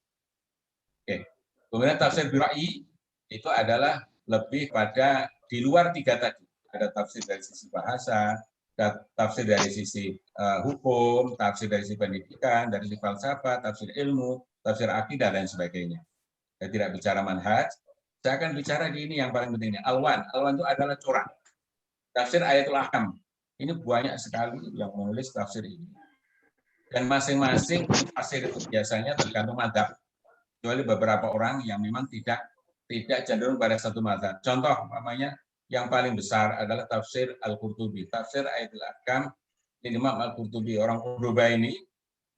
Oke. Kemudian tafsir bil ra'yi itu adalah lebih pada di luar 3 tadi. Ada tafsir dari sisi bahasa, tafsir dari sisi hukum, tafsir dari sisi pendidikan, dari sisi falsafah, tafsir ilmu, tafsir akidah dan sebagainya. Saya tidak bicara manhaj, saya akan bicara di ini yang paling pentingnya. Alwan itu adalah corak. Tafsir Ayatul Ahkam. Ini banyak sekali yang menulis tafsir ini. Dan masing-masing tafsir itu biasanya tergantung madzhab. Kecuali beberapa orang yang memang tidak cenderung pada satu madzhab. Contoh, namanya yang paling besar adalah tafsir Al-Qurtubi. Tafsir Ayatul Ahkam, Imam Al-Qurtubi, orang Cordoba ini,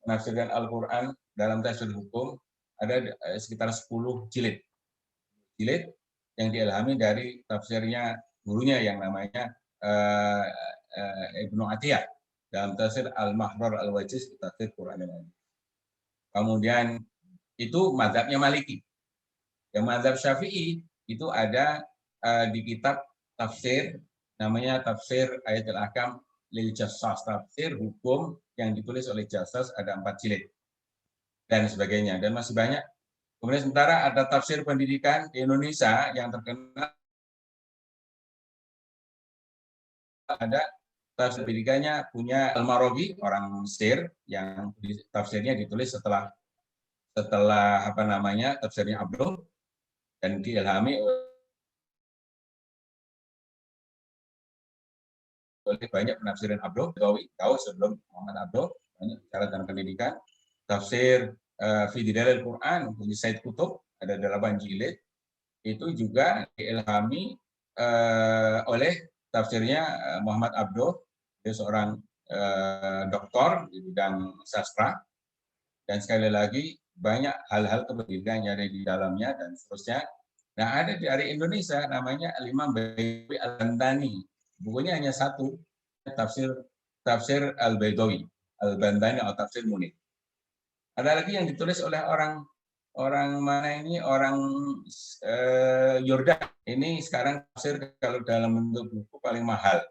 menafsirkan Al-Quran dalam tafsir hukum, ada sekitar 10 jilid. yang diilhami dari tafsirnya gurunya yang namanya Ibnu Atiyah dalam tafsir Al-Mahrar Al-Wajiz tafsir Quran. Kemudian itu mazhabnya Maliki. Yang mazhab Syafi'i itu ada di kitab tafsir namanya tafsir Ayatul Ahkam lil Jassas, tafsir hukum yang ditulis oleh Jassas, ada 4 jilid dan sebagainya, dan masih banyak. Kemudian sementara ada tafsir pendidikan di Indonesia yang terkenal, ada tafsir pendidikannya punya Al-Marawi, orang Mesir, yang tafsirnya ditulis setelah apa namanya tafsirnya Abdul, dan diilhami oleh banyak penafsiran Abdul tahu sebelum Muhammad Abdul, banyak bicara tentang pendidikan. Tafsir fi Dilal Al-Quran punya Said Qutb, ada 8 jilid, itu juga diilhami oleh tafsirnya Muhammad Abdul, dia seorang doktor di bidang sastra, dan sekali lagi banyak hal-hal kependidikan yang ada di dalamnya dan seterusnya. Nah, ada dari Indonesia namanya Al-Imam Baidawi Al-Bantani, bukunya hanya satu, tafsir Al-Baidawi Al-Bantani atau tafsir Munir. Ada lagi yang ditulis oleh orang mana ini, orang Yordan. Ini sekarang tafsir kalau dalam bentuk buku paling mahal.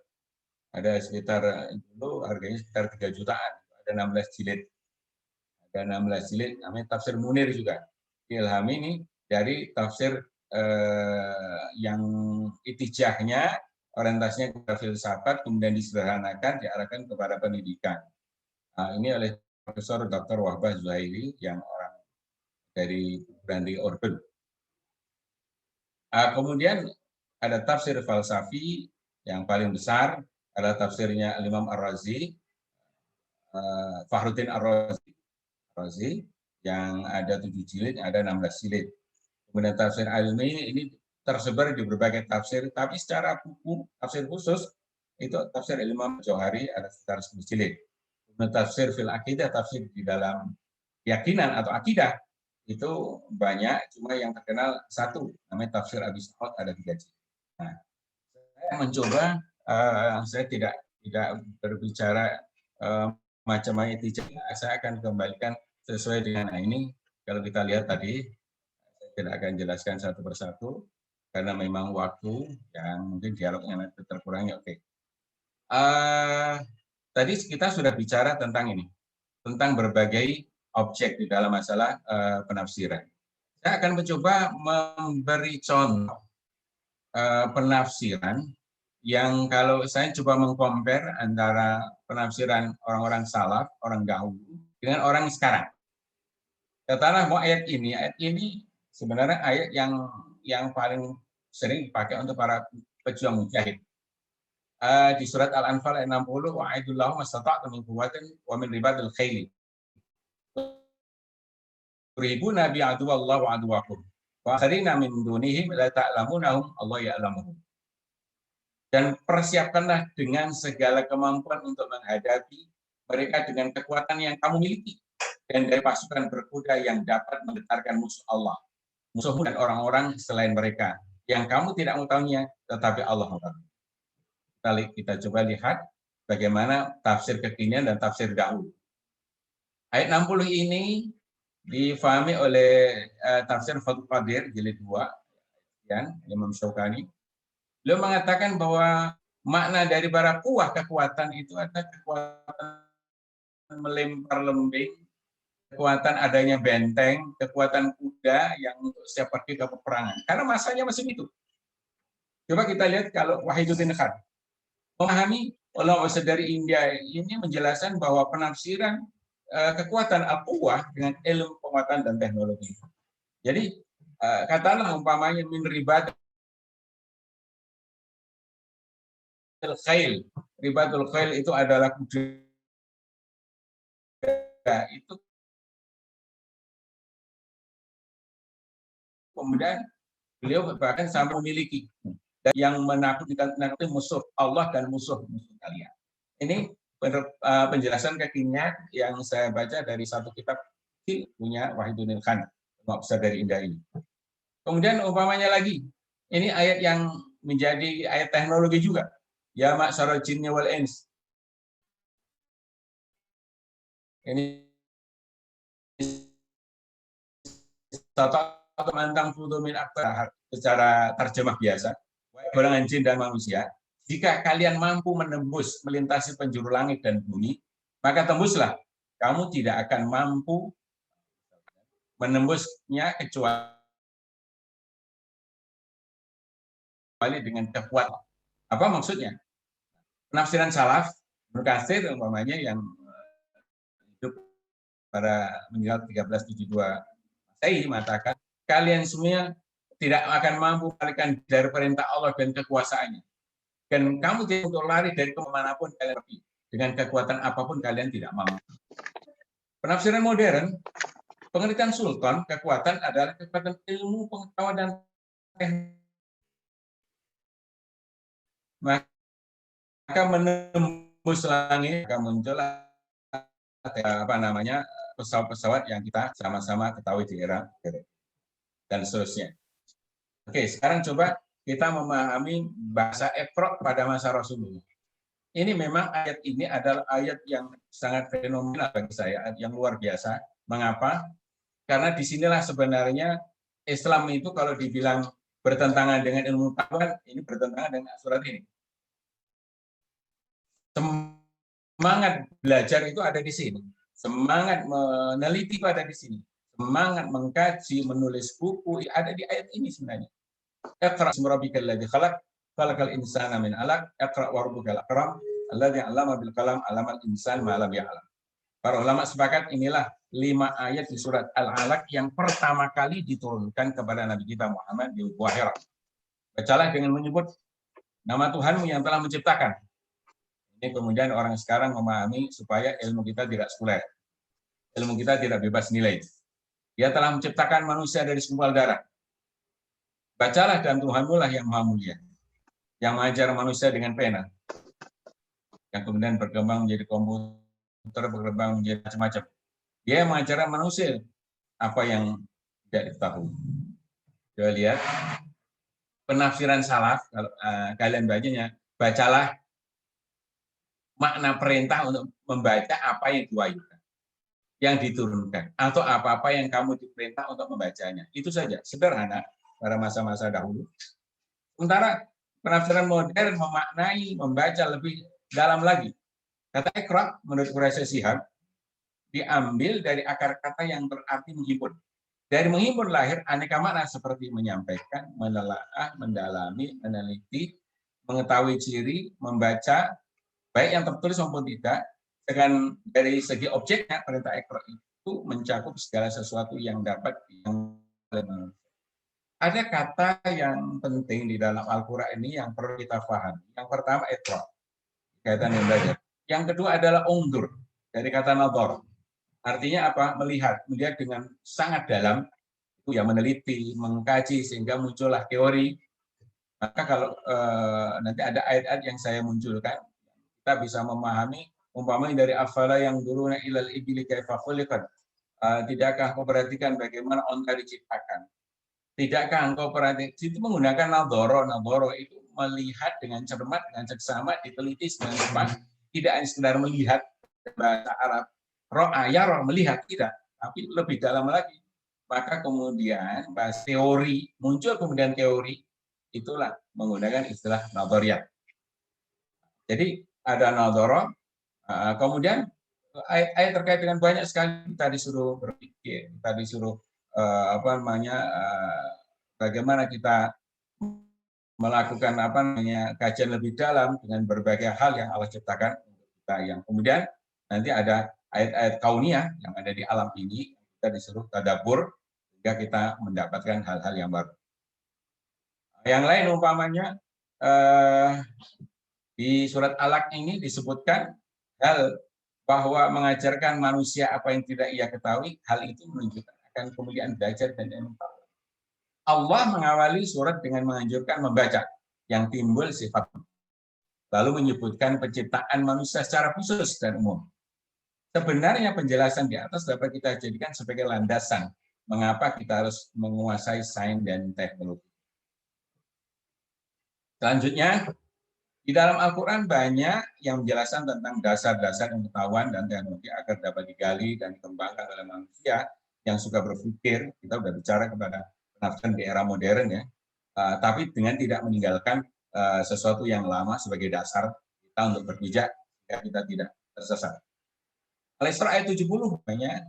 Ada sekitar, dulu harganya sekitar 3 jutaan. Ada 16 jilid. Ada 16 jilid, namanya tafsir Munir juga. Ilhami ini dari tafsir yang itijahnya, orientasinya kepada filsafat, kemudian disederhanakan, diarahkan kepada pendidikan. Nah, ini oleh Profesor Dr. Wahbah Zuhairi yang orang dari Urdun. Kemudian ada tafsir falsafi yang paling besar, adalah tafsirnya Imam Ar-Razi, Fakhruddin Ar-Razi, yang ada 7 jilid, ada 16 jilid. Kemudian tafsir ilmi ini tersebar di berbagai tafsir, tapi secara buku tafsir khusus itu tafsir Imam Johari ada sekitar 10 jilid. Kemudian tafsir fil akidah, tafsir di dalam keyakinan atau akidah, itu banyak, cuma yang terkenal satu, namanya tafsir Abi Sa'ud, ada 3 jilid. Nah, saya mencoba, saya tidak berbicara macam-macam itu, saya akan kembalikan sesuai dengan ini. Kalau kita lihat tadi, saya tidak akan jelaskan satu persatu, karena memang waktu yang mungkin dialognya terkurangi. Oke. Tadi kita sudah bicara tentang ini, tentang berbagai objek di dalam masalah penafsiran. Saya akan mencoba memberi contoh penafsiran yang kalau saya coba mengcompare antara penafsiran orang-orang salaf, orang dahulu, dengan orang sekarang. Katakanlah mau ayat ini sebenarnya ayat yang paling sering dipakai untuk para pejuang mujahid. Di surat Al-Anfal ayat 60, wa'idullahu mastata'tum min quwwatin wa min ribatil khayl. Turhibuna bi aduwallahu wa aduwakum. Wa akharina min dunihim la ta'lamunahum Allah ya'lamuhum. Dan persiapkanlah dengan segala kemampuan untuk menghadapi mereka dengan kekuatan yang kamu miliki, dan dari pasukan berkuda yang dapat menggetarkan musuh Allah, musuhmu dan orang-orang selain mereka, yang kamu tidak mengetahuinya, tetapi Allah mengetahui. Kita coba lihat bagaimana tafsir kekinian dan tafsir dahulu. Ayat 60 ini difahami oleh tafsir Fathul Qadir jilid 2, ya, Imam Syaukani. Beliau mengatakan bahwa makna dari para kekuatan itu adalah kekuatan melempar lembing, kekuatan adanya benteng, kekuatan kuda yang untuk siap pergi ke peperangan. Karena masanya masih itu. Coba kita lihat kalau Wahiduddin Khan memahami ulama dari India ini menjelaskan bahwa penafsiran kekuatan al-quwah dengan ilmu penguatan dan teknologi. Jadi katakanlah umpamanya min ribatul khail. Ribatul khail itu adalah kuda, itu kemudian beliau bahkan sampai memiliki dan yang menakutkan musuh Allah dan musuh kalian. Ini penjelasan kekinian yang saya baca dari satu kitab punya Wahiduddin Khan, besar dari India ini. Kemudian umpamanya lagi, Ini ayat yang menjadi ayat teknologi juga. Ya ma'syaral jinni wal ins. Ini secara terjemah biasa. Golongan jin dan manusia, jika kalian mampu menembus melintasi penjuru langit dan bumi, maka tembuslah. Kamu tidak akan mampu menembusnya kecuali dengan kekuatan. Apa maksudnya? Penafsiran salaf, Ibnu Katsir umpamanya yang hidup pada meninggal 1372 Masehi mengatakan, kalian semua tidak akan mampu mengalihkan dari perintah Allah dan kekuasaannya. Dan kamu tidak untuk lari dari kemanapun kalian pergi. Dengan kekuatan apapun kalian tidak mampu. Penafsiran modern, pengertian sultan, kekuatan adalah kekuatan ilmu, pengetahuan, dan teknik. Maka menembus langit, maka muncul pesawat-pesawat yang kita sama-sama ketahui di era dan seterusnya. Oke, sekarang coba kita memahami bahasa Iqra pada masa Rasulullah. Ini memang ayat ini adalah ayat yang sangat fenomenal bagi saya, ayat yang luar biasa. Mengapa? Karena disinilah sebenarnya Islam itu kalau dibilang bertentangan dengan ilmu pengetahuan, ini bertentangan dengan surat ini. Semangat belajar itu ada di sini. Semangat meneliti itu ada di sini. Semangat mengkaji, menulis buku ada di ayat ini sebenarnya. Iqra bismi rabbikal ladzi khalaq, khalaqal insana min 'alaq, iqra wa rabbukal akram, alladzi 'allama bil qalam, 'allamal insana ma lam ya'lam. Para ulama sepakat inilah 5 ayat di surat Al-Alaq yang pertama kali diturunkan kepada Nabi kita Muhammad di Gua Hira. Bacalah dengan menyebut nama Tuhanmu yang telah menciptakan. Ini kemudian orang sekarang memahami supaya ilmu kita tidak sekuler. Ilmu kita tidak bebas nilai. Dia telah menciptakan manusia dari segumpal darah. Bacalah dan Tuhanmu lah yang maha mulia. Yang mengajar manusia dengan pena. Yang kemudian berkembang menjadi komputer, berkembang menjadi macam-macam. Dia mengajarkan manusia apa yang tidak diketahui. Coba lihat. Penafsiran salaf, kalau kalian bacanya, bacalah makna perintah untuk membaca apa yang diwahyukan, yang diturunkan, atau apa-apa yang kamu diperintah untuk membacanya. Itu saja, sederhana pada masa-masa dahulu. Sementara penafsiran modern memaknai, membaca lebih dalam lagi. Kata Iqra, menurut Quraisy Shihab, diambil dari akar kata yang berarti menghimpun. Dari menghimpun lahir aneka makna seperti menyampaikan, menelaah, mendalami, meneliti, mengetahui ciri, membaca, baik yang tertulis maupun tidak, dengan dari segi objeknya perintah Iqra itu mencakup segala sesuatu yang dapat ada kata yang penting di dalam Al-Quran ini yang perlu kita pahami. Yang pertama Iqra, kaitan yang belajar. Yang kedua adalah undur, dari kata nadhar. Artinya apa? Melihat dengan sangat dalam, itu ya meneliti, mengkaji sehingga muncullah teori. Maka kalau nanti ada ayat-ayat yang saya munculkan, kita bisa memahami umpamanya dari afala yang duruna ilal ibili kaifa khuliqat. Tidakkah kau perhatikan bagaimana onta diciptakan? Tidakkah engkau perhatikan? Itu menggunakan nadhara. Nadhara itu melihat dengan cermat, dengan seksama, diteliti dengan tepat. Tidak hanya sekedar melihat bahasa Arab. Ro'a yara, melihat, tidak. Tapi lebih dalam lagi. Maka kemudian bahasa teori, muncul kemudian teori, itulah menggunakan istilah nadhariyah. Jadi ada nadhara, kemudian ayat terkait dengan banyak sekali kita disuruh berpikir, kita disuruh bagaimana kita melakukan kajian lebih dalam dengan berbagai hal yang Allah ciptakan kita, yang kemudian nanti ada ayat-ayat kauniyah yang ada di alam ini, kita disuruh tadabbur sehingga kita mendapatkan hal-hal yang baru. Yang lain umpamanya di surat Alaq ini disebutkan hal bahwa mengajarkan manusia apa yang tidak ia ketahui, hal itu menunjukkan akan kemuliaan belajar dan ilmu. Allah mengawali surat dengan menganjurkan membaca yang timbul sifat, lalu menyebutkan penciptaan manusia secara khusus dan umum. Sebenarnya penjelasan di atas dapat kita jadikan sebagai landasan mengapa kita harus menguasai sains dan teknologi. Selanjutnya, di dalam Al-Quran banyak yang menjelaskan tentang dasar-dasar pengetahuan dan teknologi agar dapat digali dan dikembangkan oleh manusia yang suka berpikir. Kita sudah bicara kepada penafsiran di era modern ya, tapi dengan tidak meninggalkan sesuatu yang lama sebagai dasar kita untuk berpijak, agar kita tidak tersesat. Al-Isra ayat 70 banyak.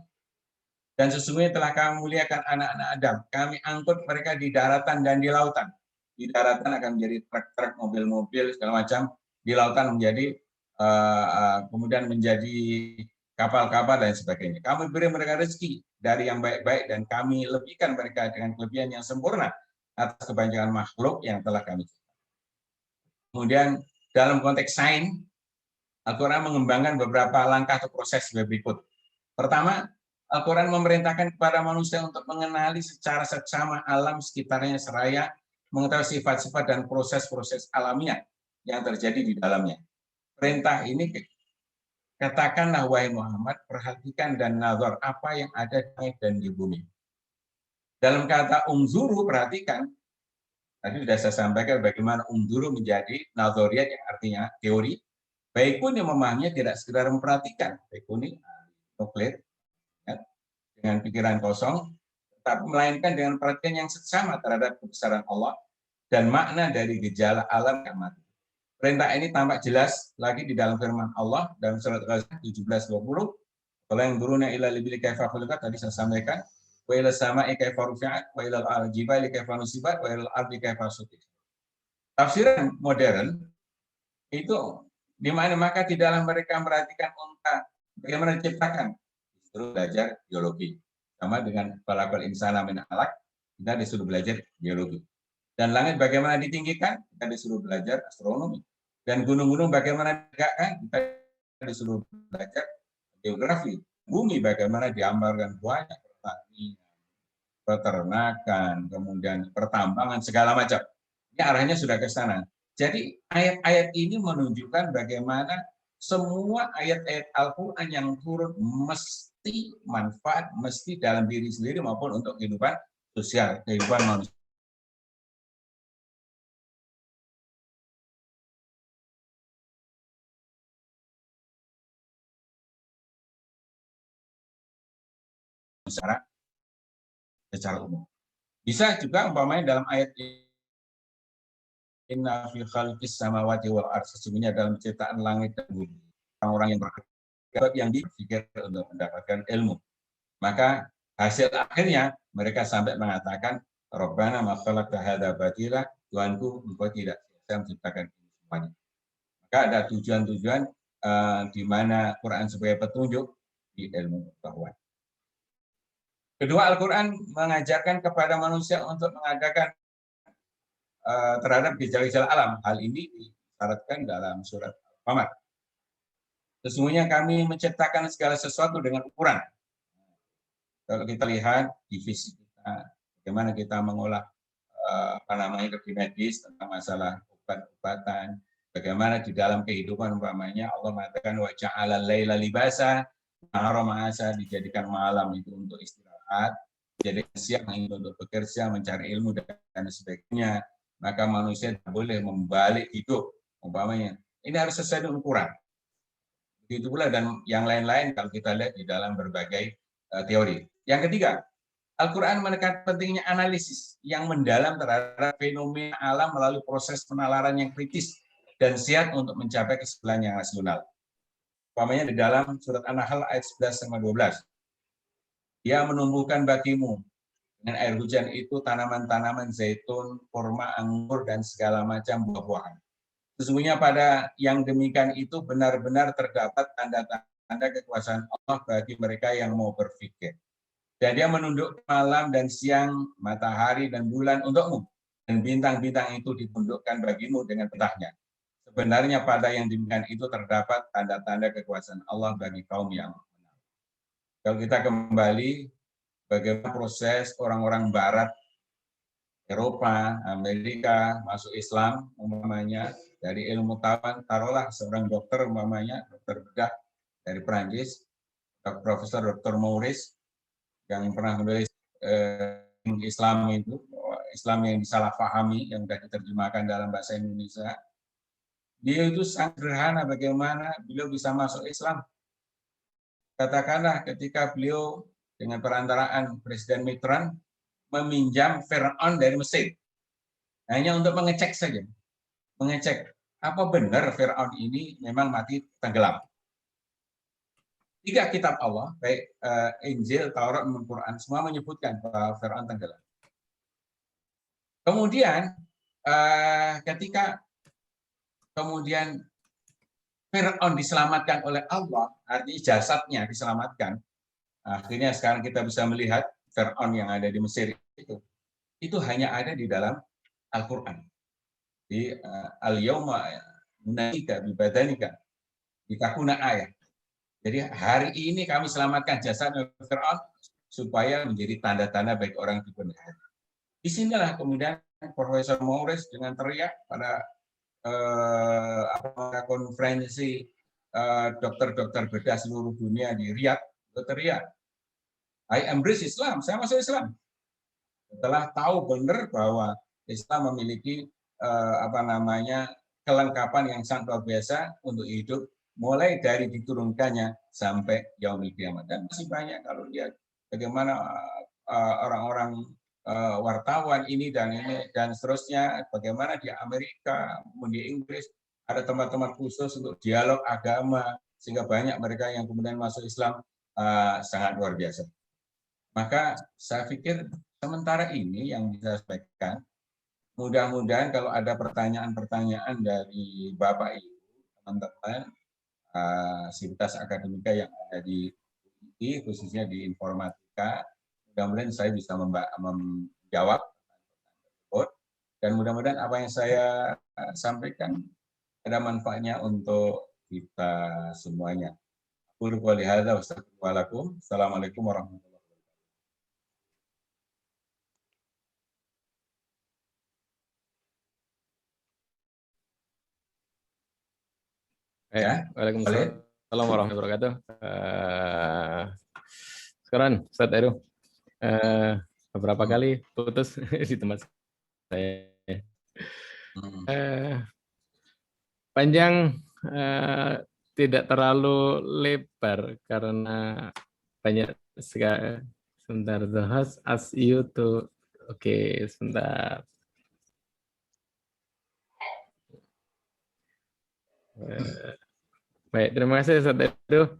Dan sesungguhnya telah kami muliakan anak-anak Adam. Kami angkut mereka di daratan dan di lautan. Di daratan akan menjadi truk-truk, mobil-mobil, segala macam. Di lautan menjadi, kemudian menjadi kapal-kapal dan sebagainya. Kami beri mereka rezeki dari yang baik-baik dan kami lebihkan mereka dengan kelebihan yang sempurna atas kebanyakan makhluk yang telah kami ciptakan. Kemudian dalam konteks sains, Al-Quran mengembangkan beberapa langkah atau proses berikut. Pertama, Al-Quran memerintahkan kepada manusia untuk mengenali secara seksama alam sekitarnya seraya mengetahui sifat-sifat dan proses-proses alamiah yang terjadi di dalamnya. Perintah ini, katakanlah wahai Muhammad, perhatikan dan nazar apa yang ada di langit dan di bumi. Dalam kata unzuru, perhatikan, tadi sudah saya sampaikan bagaimana unzuru menjadi nazariyat yang artinya teori. Baikuni memahaminya tidak sekedar memperhatikan, baikuni nuklir, dengan pikiran kosong, tetapi melainkan dengan perhatian yang seksama terhadap kebesaran Allah dan makna dari gejala alam yang mati. Perintah ini tampak jelas lagi di dalam firman Allah dalam surat Al-Ghaziyah 17:20. Kalau yang turunnya ila libili kaifa khuliqat, tadi saya sampaikan, wa ila sama'i kaifa rufi'at, wa ila al-jibali kaifa nusibat, wa ila al-ardi kaifa sutihat. Tafsiran modern itu di mana maka di dalam mereka memperhatikan unta bagaimana diciptakan, disuruh belajar biologi. Sama dengan falaqal insana min alaq, kita disuruh belajar biologi. Dan langit bagaimana ditinggikan, kita disuruh belajar astronomi. Dan gunung-gunung bagaimana ditegakkan, kita disuruh belajar geografi. Bumi bagaimana diambarkan banyak pertanian, peternakan, kemudian pertambangan, segala macam. Ini arahnya sudah ke sana. Jadi ayat-ayat ini menunjukkan bagaimana semua ayat-ayat Al-Quran yang turun mesti manfaat, mesti dalam diri sendiri maupun untuk kehidupan sosial, kehidupan manusia. Secara umum. Bisa juga umpamanya dalam ayat inna fi khalqis samawati wal ardh, sesungguhnya dalam ciptaan langit dan bumi. Orang-orang yang berpikir yang dipikir untuk mendapatkan ilmu. Maka hasil akhirnya mereka sampai mengatakan Rabbana ma khalaqta hadza batila, Tuhanku engkau tidak bisa menciptakan ini semuanya. Maka ada tujuan-tujuan di mana Quran sebagai petunjuk di ilmu pengetahuan. Kedua, Al-Quran mengajarkan kepada manusia untuk mengadakan terhadap gejala-gejala alam. Hal ini disyaratkan dalam surat Al-Qamar. Sesungguhnya kami menciptakan segala sesuatu dengan ukuran. Kalau kita lihat di fisik kita, bagaimana kita mengolah lebih medis tentang masalah obat-obatan, bagaimana di dalam kehidupan umpamanya Allah mengatakan wa ja'ala laila libasa, nahara ma'asa, dijadikan malam itu untuk istirahat, jadi siang itu untuk bekerja, mencari ilmu dan sebagainya. Maka manusia tidak boleh membalik hidup umpamanya. Ini harus sesuai dengan ukuran. Begitu pula dan yang lain-lain kalau kita lihat di dalam berbagai teori. Yang ketiga, Al-Quran menekankan pentingnya analisis yang mendalam terhadap fenomena alam melalui proses penalaran yang kritis dan siap untuk mencapai kesimpulan yang rasional. Umpamanya di dalam surat An-Nahl ayat 11-12. Dia menumbuhkan bagimu dengan air hujan itu tanaman-tanaman zaitun, kurma, anggur, dan segala macam buah-buahan. Sesungguhnya pada yang demikian itu benar-benar terdapat tanda-tanda kekuasaan Allah bagi mereka yang mau berpikir. Dan dia menunduk malam dan siang, matahari dan bulan untukmu. Dan bintang-bintang itu ditundukkan bagimu dengan perintahnya. Sebenarnya pada yang demikian itu terdapat tanda-tanda kekuasaan Allah bagi kaum yang benar. Kalau kita kembali, bagaimana proses orang-orang Barat, Eropa, Amerika, masuk Islam, umpamanya, dari ilmu pengetahuan, taruhlah seorang dokter, umpamanya, dokter bedah dari Perancis, Profesor Dr. Maurice, yang pernah menulis Islam itu, Islam yang disalahpahami, yang sudah diterjemahkan dalam bahasa Indonesia. Beliau itu sangat sederhana bagaimana beliau bisa masuk Islam. Katakanlah ketika beliau dengan perantaraan Presiden Mitterrand meminjam Fir'aun dari Mesir. Hanya untuk mengecek saja. Mengecek apa benar Fir'aun ini memang mati tenggelam. 3 kitab Allah, baik Injil, Taurat, dan Quran, semua menyebutkan bahwa Fir'aun tenggelam. Kemudian ketika kemudian Fir'aun diselamatkan oleh Allah, artinya jasadnya diselamatkan, akhirnya sekarang kita bisa melihat Fir'aun yang ada di Mesir itu hanya ada di dalam Al-Quran. Di al-yawma nunajjika bi badanika litakuna ayat. Jadi hari ini kami selamatkan jasad Fir'aun supaya menjadi tanda-tanda bagi orang di benar. Disinilah kemudian Profesor Morris dengan teriak pada konferensi dokter-dokter bedah seluruh dunia di Riyadh, teriak, I embrace Islam, saya masuk Islam. Setelah tahu benar bahwa Islam memiliki kelengkapan yang sangat luar biasa untuk hidup, mulai dari diturunkannya sampai yaumil qiyamah. Dan masih banyak kalau lihat bagaimana orang-orang wartawan ini dan seterusnya, bagaimana di Amerika, di Inggris ada tempat-tempat khusus untuk dialog agama, sehingga banyak mereka yang kemudian masuk Islam, sangat luar biasa. Maka saya pikir sementara ini yang bisa saya sampaikan, mudah-mudahan kalau ada pertanyaan-pertanyaan dari Bapak Ibu, teman-teman, sivitas akademika yang ada di UI, khususnya di informatika, mudah-mudahan saya bisa menjawab dan mudah-mudahan apa yang saya sampaikan ada manfaatnya untuk kita semuanya. Assalamualaikum warahmatullahi wabarakatuh. Ya, waalaikumsalam warahmatullahi wabarakatuh. Sekarang Ustaz Heru, beberapa kali putus di tempat saya. Panjang, tidak terlalu lebar karena banyak sekali. Sebentar, the host ask you to, oke, sebentar. Baik, terima kasih Ustaz Heru.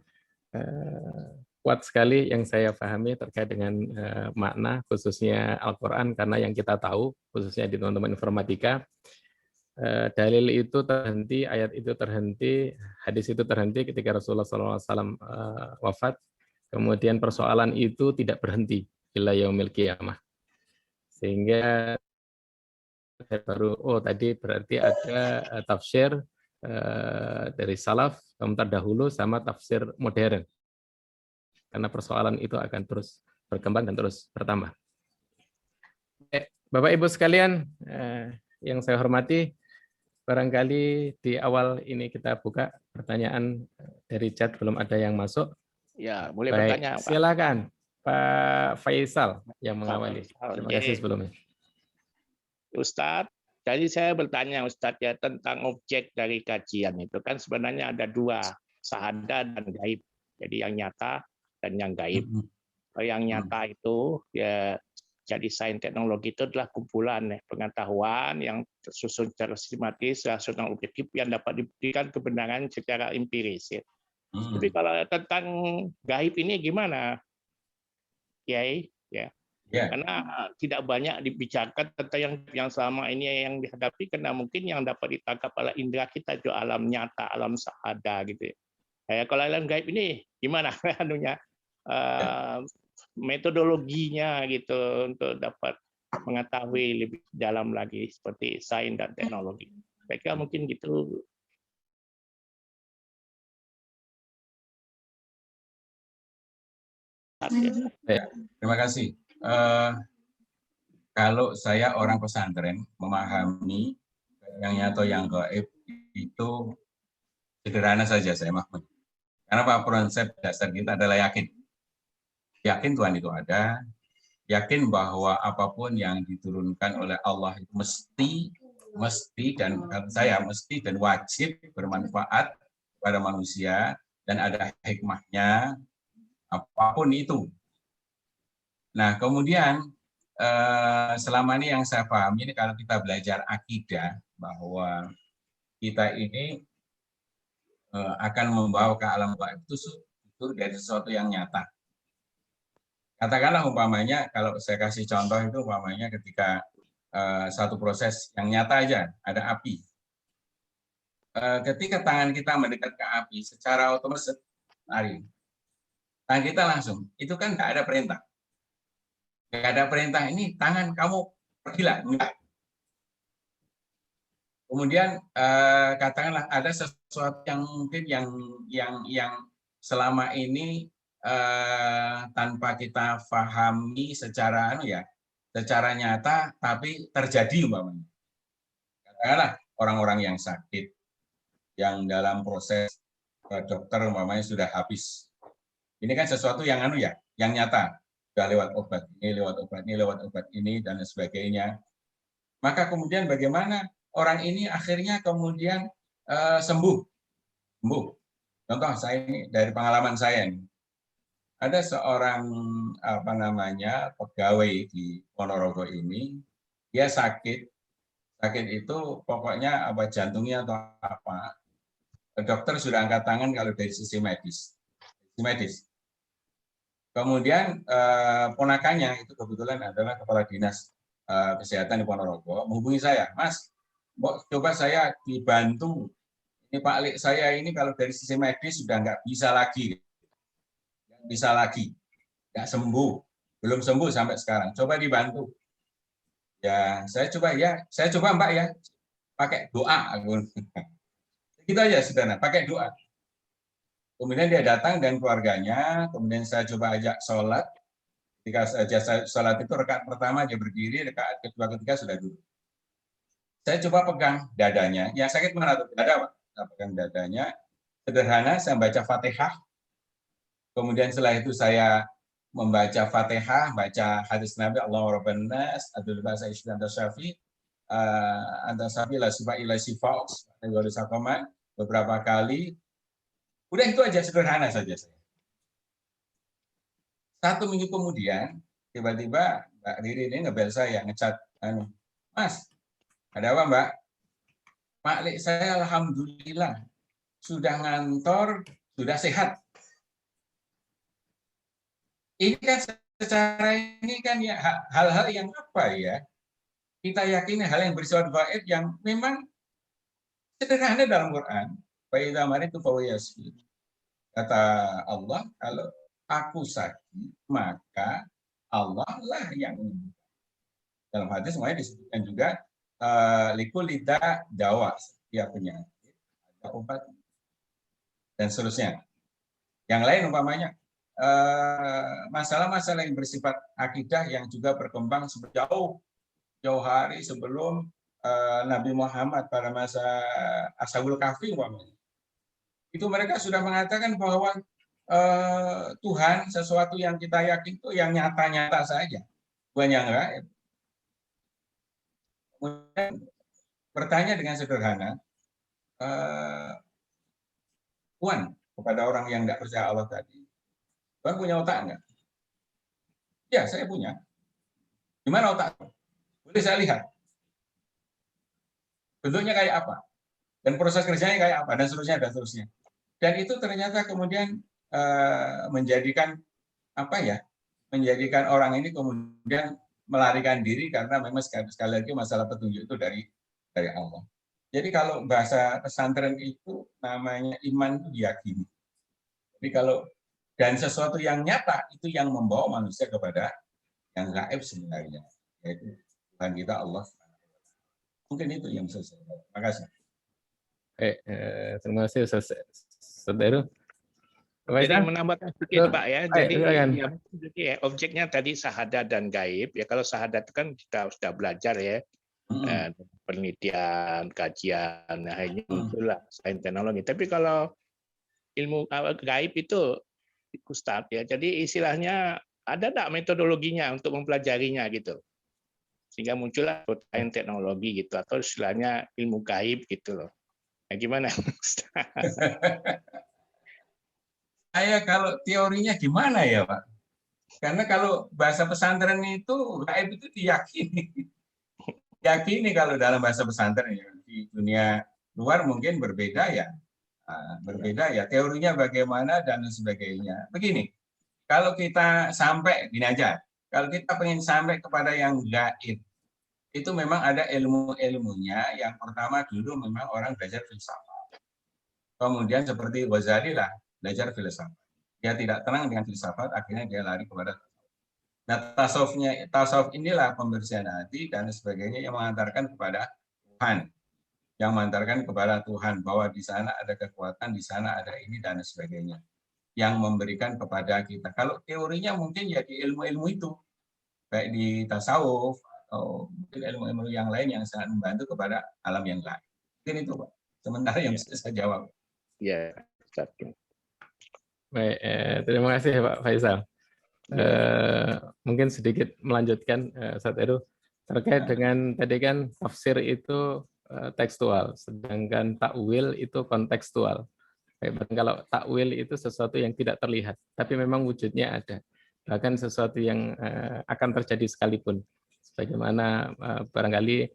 Kuat sekali yang saya pahami terkait dengan makna khususnya Al-Quran, karena yang kita tahu khususnya di teman-teman informatika, dalil itu terhenti, ayat itu terhenti, hadis itu terhenti ketika Rasulullah SAW wafat. Kemudian persoalan itu tidak berhenti ila yaumil qiyamah. Sehingga saya baru, oh tadi berarti ada tafsir dari salaf, komentar dahulu, sama tafsir modern. Karena persoalan itu akan terus berkembang dan terus bertambah. Bapak Ibu sekalian yang saya hormati, barangkali di awal ini kita buka pertanyaan dari chat, belum ada yang masuk. Ya, boleh baik, bertanya, Pak. Silakan Pak Faisal yang mengawali. Terima kasih sebelumnya. Ustadz, tadi saya bertanya Ustadz ya tentang objek dari kajian itu kan sebenarnya ada 2, syahadah dan gaib. Jadi yang nyata dan yang gaib. Kalau yang nyata itu ya jadi sains teknologi itu adalah kumpulan pengetahuan yang tersusun secara sistematis, rasional, objektif yang dapat dibuktikan kebenaran secara empiris. Ya. Tapi kalau tentang gaib ini gimana, Kiai? Ya. Karena tidak banyak dibicarakan tentang yang selama ini yang dihadapi, karena mungkin yang dapat ditangkap oleh indera kita itu alam nyata, alam sahada gitu. Ya. Kalau alam gaib ini gimana anunya? Metodologinya gitu untuk dapat mengetahui lebih dalam lagi seperti sains dan teknologi. Saya kira mungkin gitu. Ya, terima kasih. Kalau saya orang pesantren memahami yang nyata yang gaib itu sederhana saja saya Mahmud. Karena Pak prinsip dasar kita adalah yakin. Yakin Tuhan itu ada, yakin bahwa apapun yang diturunkan oleh Allah itu mesti dan kata saya mesti dan wajib bermanfaat kepada manusia dan ada hikmahnya apapun itu. Nah, kemudian selama ini yang saya pahami ini kalau kita belajar akidah bahwa kita ini akan membawa ke alam gaib itu dari sesuatu yang nyata. Katakanlah umpamanya, kalau saya kasih contoh itu umpamanya ketika satu proses yang nyata aja, ada api. Ketika tangan kita mendekat ke api, secara otomatis lari. Tangan kita langsung, itu kan nggak ada perintah. Nggak ada perintah, ini tangan kamu pergilah, enggak. Kemudian katakanlah ada sesuatu yang mungkin yang selama ini tanpa kita pahami secara secara nyata tapi terjadi umpamanya. Katakanlah orang-orang yang sakit yang dalam proses dokter umpamanya sudah habis. Ini kan sesuatu yang yang nyata. Sudah lewat obat ini, lewat obat ini, lewat obat ini dan sebagainya. Maka kemudian bagaimana orang ini akhirnya kemudian sembuh. Contoh saya ini dari pengalaman saya ini. Ada seorang pegawai di Ponorogo ini, dia sakit itu pokoknya jantungnya atau apa, dokter sudah angkat tangan kalau dari sisi medis. Kemudian ponakannya itu kebetulan adalah kepala dinas kesehatan di Ponorogo menghubungi saya, Mas, coba saya dibantu. Ini Pak Lik saya ini kalau dari sisi medis sudah nggak bisa lagi. Nggak sembuh, belum sembuh sampai sekarang. Coba dibantu. Ya, saya coba Mbak ya, pakai doa. Gitu aja sederhana, pakai doa. Kemudian dia datang dan keluarganya, kemudian saya coba ajak sholat. Ketika saya sholat itu rakaat pertama dia berdiri, rakaat kedua ketiga sudah duduk. Saya coba pegang dadanya, yang sakit mana tuh? Dada, Pak. Saya pegang dadanya, sederhana, saya baca Fatihah. Kemudian setelah itu saya membaca Fatihah, baca hadis Nabi Allahu Rabban Nas, Abdul Basa Ishq Anta Syafi, Anta Syafi la sifa ila sifaus, beberapa kali. Udah itu aja sederhana saja saya. 1 minggu kemudian tiba-tiba Mbak Riri ini ngebel saya, ngecat, Mas, ada apa Mbak? Pak Lik saya alhamdulillah sudah ngantor, sudah sehat. Ini kan secara ini kan ya hal-hal yang apa ya? Kita yakini hal yang bersifat gaib yang memang sederhana dalam Quran. Fa idza maritu fa huwa yashfi. Kata Allah, kalau aku sakit, maka Allah lah yang menyembuhkan. Dalam hadis semuanya disebutkan juga likul lidah dawa, setiap penyakit ada obat dan seterusnya. Yang lain umpamanya masalah-masalah yang bersifat akidah yang juga berkembang jauh hari sebelum Nabi Muhammad pada masa Ashabul Kahfi umpamanya. Itu mereka sudah mengatakan bahwa Tuhan sesuatu yang kita yakin itu yang nyata-nyata saja, bukan yang gaib. Kemudian bertanya dengan sederhana, Tuhan kepada orang yang tidak percaya Allah tadi, Tuhan punya otak enggak? Ya, saya punya. Di mana otak? Boleh saya lihat. Bentuknya kayak apa? Dan proses kerjanya kayak apa? Dan seterusnya, dan seterusnya. Dan itu ternyata kemudian menjadikan menjadikan orang ini kemudian melarikan diri karena memang sekali lagi masalah petunjuk itu dari Allah. Jadi kalau bahasa pesantren itu namanya iman itu diyakini. Jadi kalau dan sesuatu yang nyata itu yang membawa manusia kepada yang gaib sebenarnya, yaitu Tuhan kita Allah. Mungkin itu yang bisa saya jawab. Terima kasih. Terima kasih Ustaz Heru. Jadi menambahkan sedikit Pak ya. Jadi objeknya tadi syahadat dan gaib. Ya kalau syahadat kan kita sudah belajar ya. Penelitian, kajian, nah ini itulah sains teknologi. Tapi kalau ilmu gaib itu Ustadz ya, jadi istilahnya Ada nggak metodologinya untuk mempelajarinya gitu? Sehingga muncullah sains teknologi gitu, atau istilahnya ilmu gaib gitu loh. Nah, gimana? Saya kalau teorinya gimana ya Pak? Karena kalau bahasa pesantren itu gaib itu diyakini. Yakini kalau dalam bahasa pesantren ya. Di dunia luar mungkin berbeda ya. Berbeda ya. Teorinya bagaimana dan sebagainya. Begini, kalau kita sampai, gini aja. Kalau kita pengen sampai kepada yang gaib, itu memang ada ilmu-ilmunya. Yang pertama dulu memang orang belajar filsafat. Kemudian seperti Ghazali lah, belajar filsafat. Dia tidak tenang dengan filsafat, akhirnya dia lari kepada. Nah, tasawuf inilah pembersihan hati dan sebagainya yang mengantarkan kepada Tuhan, yang mengantarkan kepada Tuhan bahwa di sana ada kekuatan, di sana ada ini dan sebagainya, yang memberikan kepada kita. Kalau teorinya mungkin ya di ilmu-ilmu itu, baik di tasawuf atau mungkin ilmu-ilmu yang lain yang sangat membantu kepada alam yang lain. Mungkin itu Pak. Sementara yang bisa saya jawab. Ya, Baik, terima kasih Pak Faisal. Mungkin sedikit melanjutkan Ustaz Edu terkait dengan tadi kan tafsir itu tekstual, sedangkan takwil itu kontekstual. Kalau takwil itu sesuatu yang tidak terlihat, tapi memang wujudnya ada, bahkan sesuatu yang akan terjadi sekalipun. Sebagaimana barangkali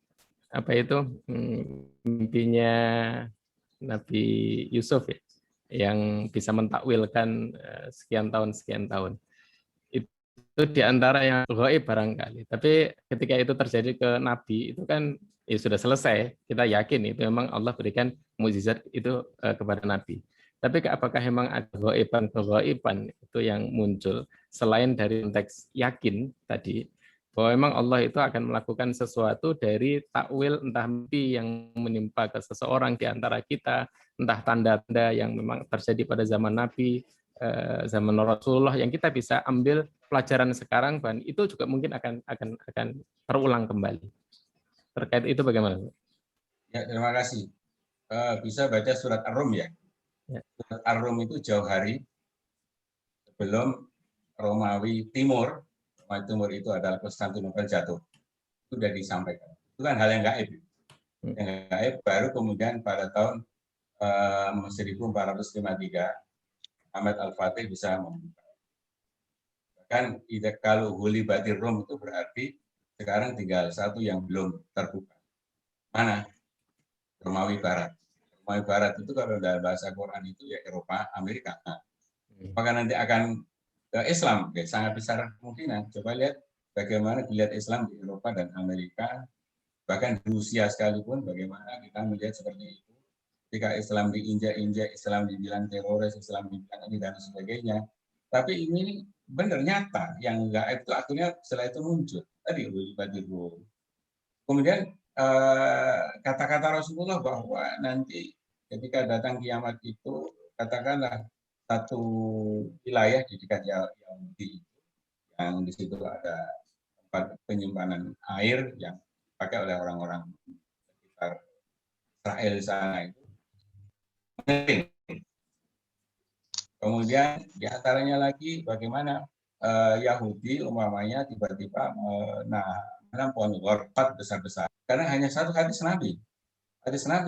apa itu mimpinya Nabi Yusuf ya, yang bisa mentakwilkan sekian tahun. Itu diantara yang gaib barangkali. Tapi ketika itu terjadi ke Nabi, itu kan ya sudah selesai. Kita yakin itu memang Allah berikan mukjizat itu kepada Nabi. Tapi apakah memang ada kegaiban itu yang muncul selain dari konteks yakin tadi, bahwa memang Allah itu akan melakukan sesuatu dari takwil entah mimpi yang menimpa ke seseorang di antara kita, entah tanda-tanda yang memang terjadi pada zaman Nabi, zaman Rasulullah yang kita bisa ambil pelajaran sekarang, dan itu juga mungkin akan terulang kembali. Terkait itu bagaimana? Ya, terima kasih. Bisa baca surat Ar-Rum ya. Surat Ar-Rum itu jauh hari sebelum Romawi Timur. Romawi Timur itu adalah Konstantinopel jatuh. Itu sudah disampaikan. Itu kan hal yang gaib. Yang gaib baru kemudian pada tahun 1453 Ahmad Al-Fatih bisa membuka. Kan kalau Huli Batir Rum itu berarti sekarang tinggal satu yang belum terbuka. Mana? Romawi Barat. Romawi Barat itu kalau dalam bahasa Quran itu ya Eropa, Amerika. Nah, apakah nanti akan ke Islam? Oke, sangat besar kemungkinan. Coba lihat bagaimana dilihat Islam di Eropa dan Amerika, bahkan di Rusia sekalipun, bagaimana kita melihat seperti itu. Ketika Islam diinjak-injak, Islam dibilang teroris, Islam dibilang ini dan sebagainya. Tapi ini benar nyata, yang gaib itu akhirnya setelah itu muncul. Tadi kemudian kata-kata Rasulullah bahwa nanti ketika datang kiamat itu, katakanlah satu wilayah di dekat Yahudi yang di situ ada tempat penyimpanan air yang dipakai oleh orang-orang sekitar Israel sana itu. Kemudian diantaranya lagi bagaimana Yahudi umpamanya tiba-tiba menanam pohon warpat besar-besar karena hanya satu hadis Nabi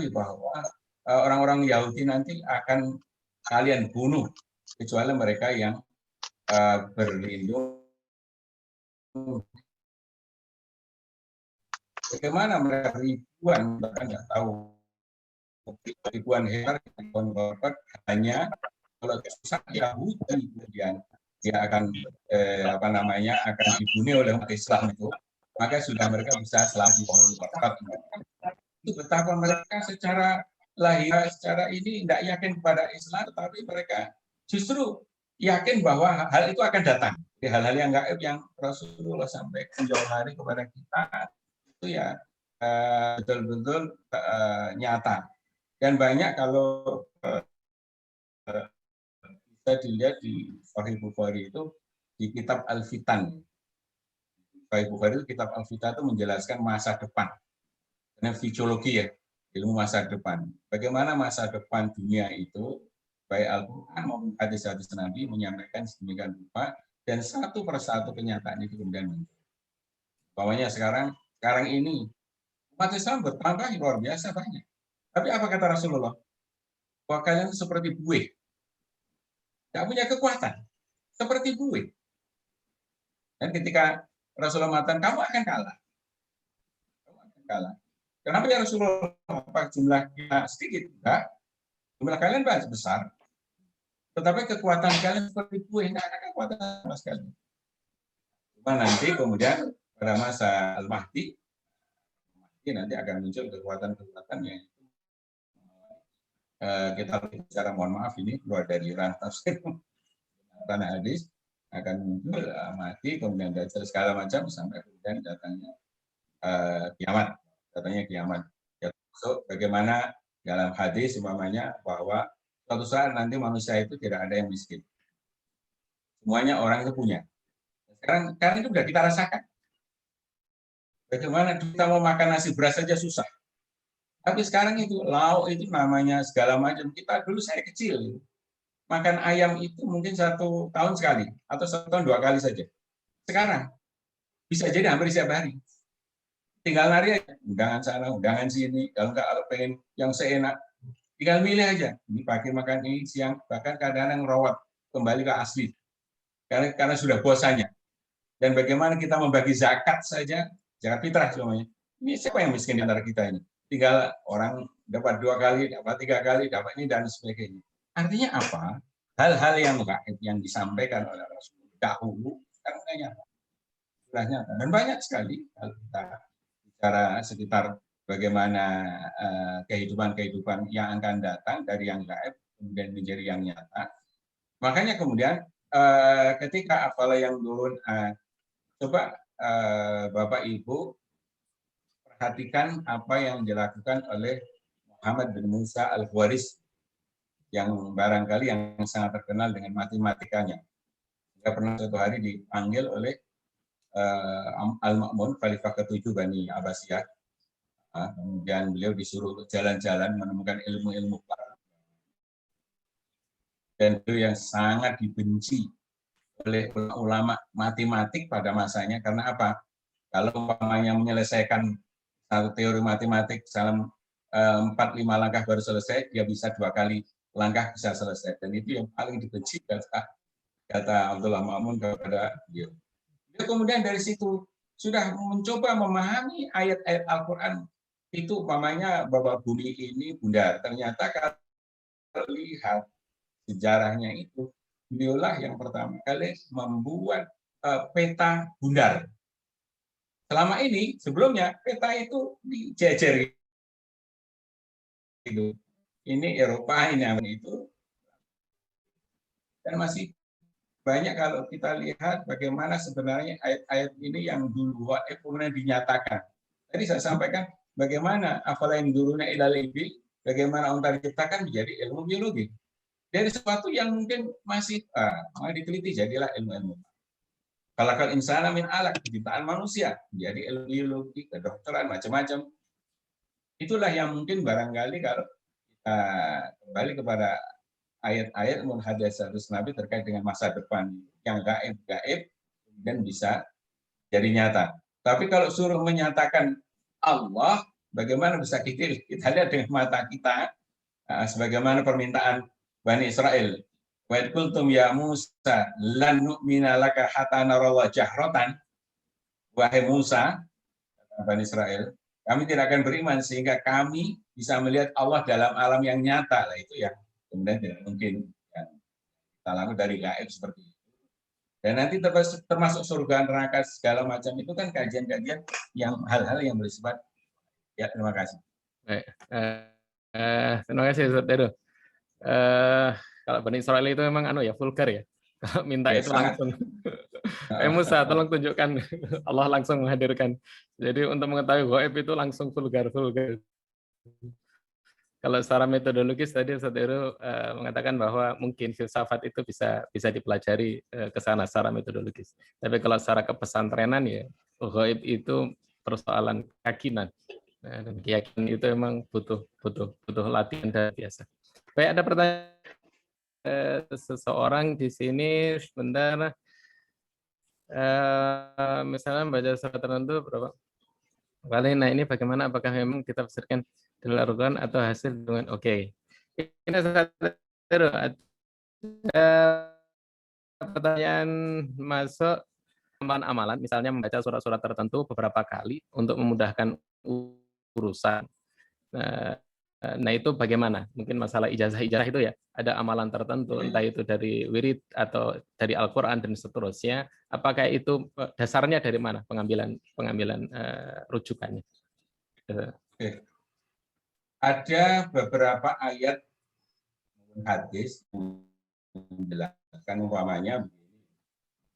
bahwa orang-orang Yahudi nanti akan kalian bunuh kecuali mereka yang berlindung. Bagaimana mereka ribuan bahkan nggak tahu ribuan hektar pohon warpat hanya kalau susah Yahudi kemudian dia akan akan dibunuh oleh umat Islam itu, maka sudah mereka bisa selamat di pohon warpat. Itu betapa mereka secara lahir, secara ini tidak yakin kepada Islam, tetapi mereka justru yakin bahwa hal itu akan datang. Hal-hal yang gaib yang Rasulullah sampaikan jauh hari kepada kita itu ya betul-betul nyata. Dan banyak kalau bisa dilihat di Sahih Bukhari itu di kitab Al-Fitan. Sahih Bukhari itu kitab Al-Fitan itu menjelaskan masa depan. Karena fisiologi ya, ilmu masa depan. Bagaimana masa depan dunia itu, baik Al-Quran maupun hadis-hadis Nabi menyampaikan sedemikian rupa, Dan satu persatu kenyataan itu kemudian muncul. Bawahnya sekarang ini umat Islam bertambah luar biasa banyak. Tapi apa kata Rasulullah? Bahwa kalian seperti buih, tidak punya kekuatan, seperti buih. Dan ketika Rasulullah mengatakan, kamu akan kalah. Kamu akan kalah. Kenapa ya Rasulullah? Apa jumlahnya sedikit? Enggak. Jumlah kalian banyak besar. Tetapi kekuatan kalian seperti buih, tidak ada kekuatan sama sekali. Cuma nanti kemudian pada masa Al-Mahdi nanti akan muncul kekuatan-kekuatan yang kita bicara, mohon maaf ini keluar dari ranah tafsir, ranah hadis, akan muncul Mahdi, kemudian Dajjal segala macam sampai kemudian datangnya kiamat, So, bagaimana dalam hadis umpamanya bahwa suatu saat nanti manusia itu tidak ada yang miskin, semuanya orang itu punya. Sekarang itu sudah kita rasakan. Bagaimana kita mau makan nasi beras saja susah. Tapi sekarang itu lauk itu namanya segala macam. Kita dulu saya kecil makan ayam itu mungkin 1 tahun sekali atau 1 tahun 2 kali saja. Sekarang bisa jadi hampir setiap hari. Tinggal lari aja, undangan sana, undangan sini. Kalau pengen yang seenak, tinggal milih aja. Ini pagi makan ini, siang bahkan kadang-kadang merawat kembali ke asli. Karena sudah bosannya. Dan bagaimana kita membagi zakat saja, zakat fitrah semuanya. Ini siapa yang miskin di antara kita ini? Tinggal orang dapat 2 kali, dapat 3 kali, dapat ini dan sebagainya. Artinya apa? Hal-hal yang gaib yang disampaikan oleh Rasulullah dahulu sekarang sudah nyata. Dan banyak sekali kalau kita bicara sekitar bagaimana kehidupan yang akan datang dari yang gaib kemudian menjadi yang nyata. Makanya kemudian ketika apalah yang turun, coba Bapak Ibu perhatikan apa yang dilakukan oleh Muhammad bin Musa Al-Khawarizmi yang barangkali yang sangat terkenal dengan matematikanya. Dia pernah suatu hari dipanggil oleh Al-Ma'mun, Khalifah ke-7 Bani Abbasiyah. Kemudian beliau disuruh untuk jalan-jalan menemukan ilmu-ilmu baru. Dan itu yang sangat dibenci oleh ulama matematik pada masanya. Karena apa? Kalau umpamanya menyelesaikan satu teori matematik dalam 4-5 langkah baru selesai, dia bisa 2 kali langkah bisa selesai. Dan itu yang paling dibenci kata Abdullah Ma'mun kepada beliau. Dia kemudian dari situ sudah mencoba memahami ayat-ayat Al-Quran itu umpamanya bahwa bumi ini bundar. Ternyata kalau lihat sejarahnya itu, beliaulah yang pertama kali membuat peta bundar. Selama ini, sebelumnya, peta itu dijejeri. Ini Eropa, ini itu. Dan masih banyak kalau kita lihat bagaimana sebenarnya ayat-ayat ini yang dulu kemudian dinyatakan. Tadi saya sampaikan bagaimana afala yang dulunya ilal ibil, bagaimana unta diciptakan menjadi ilmu biologi. Dari sesuatu yang mungkin masih diteliti jadilah ilmu-ilmu. Khalaqal insana min alaq, penciptaan manusia menjadi ilmu biologi, kedokteran, macam-macam. Itulah yang mungkin barangkali kalau kita kembali kepada ayat-ayat munhadasatus Nabi terkait dengan masa depan yang gaib dan bisa jadi nyata. Tapi kalau suruh menyatakan Allah, bagaimana bisa kita lihat dengan mata kita, sebagaimana permintaan Bani Israel. Wa idh qultum ya Musa lan nu'mina laka hatta narallaha jahratan. Wahai Musa, kata Bani Israel, kami tidak akan beriman sehingga kami bisa melihat Allah dalam alam yang nyata. Lah itu yang kemudian tidak mungkin yang kita lakukan dari gaib seperti itu. Dan nanti termasuk surga, neraka segala macam itu kan kajian-kajian yang hal-hal yang bersifat. Ya, terima kasih. Baik. Terima kasih Ustaz Edo. Kalau Bani Israel itu memang vulgar ya. Kalau minta ya, itu sangat. Langsung. Musa, tolong tunjukkan. Allah langsung menghadirkan. Jadi untuk mengetahui gaib itu langsung vulgar. Kalau secara metodologis tadi Ustaz Edo mengatakan bahwa mungkin filsafat itu bisa dipelajari ke sana secara metodologis. Tapi kalau secara kepesantrenan ya gaib itu persoalan keyakinan. Dan keyakinan itu memang butuh latihan dan biasa. Baik, ada pertanyaan seseorang di sini sebentar. Misalnya membaca surat tertentu berapa kali. Nah ini bagaimana? Apakah memang kita tafsirkan dalil Al-Quran atau hasil dengan oke? Ini satu pertanyaan masuk amalan, misalnya membaca surat-surat tertentu beberapa kali untuk memudahkan urusan. Nah itu bagaimana? Mungkin masalah ijazah itu ya, ada amalan tertentu, entah itu dari wirid atau dari Al-Quran dan seterusnya. Apakah itu dasarnya dari mana pengambilan rujukannya? Oke. Ada beberapa ayat hadis menjelaskan umpamanya begini.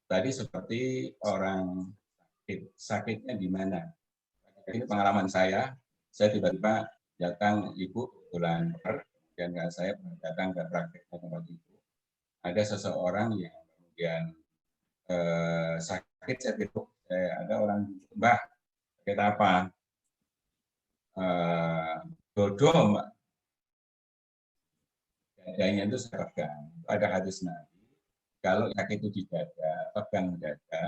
Tadi seperti orang sakitnya di mana? Ini pengalaman saya tiba-tiba datang ibu kebetulan dan saya datang ke praktek tempat itu. Ada seseorang yang kemudian sakit, saya bilang, ada orang, Mbah, sakit apa? Dodo, Mbak. Dadanya itu saya pegang. Ada hadis Nabi, kalau sakit itu di dada, pegang dada,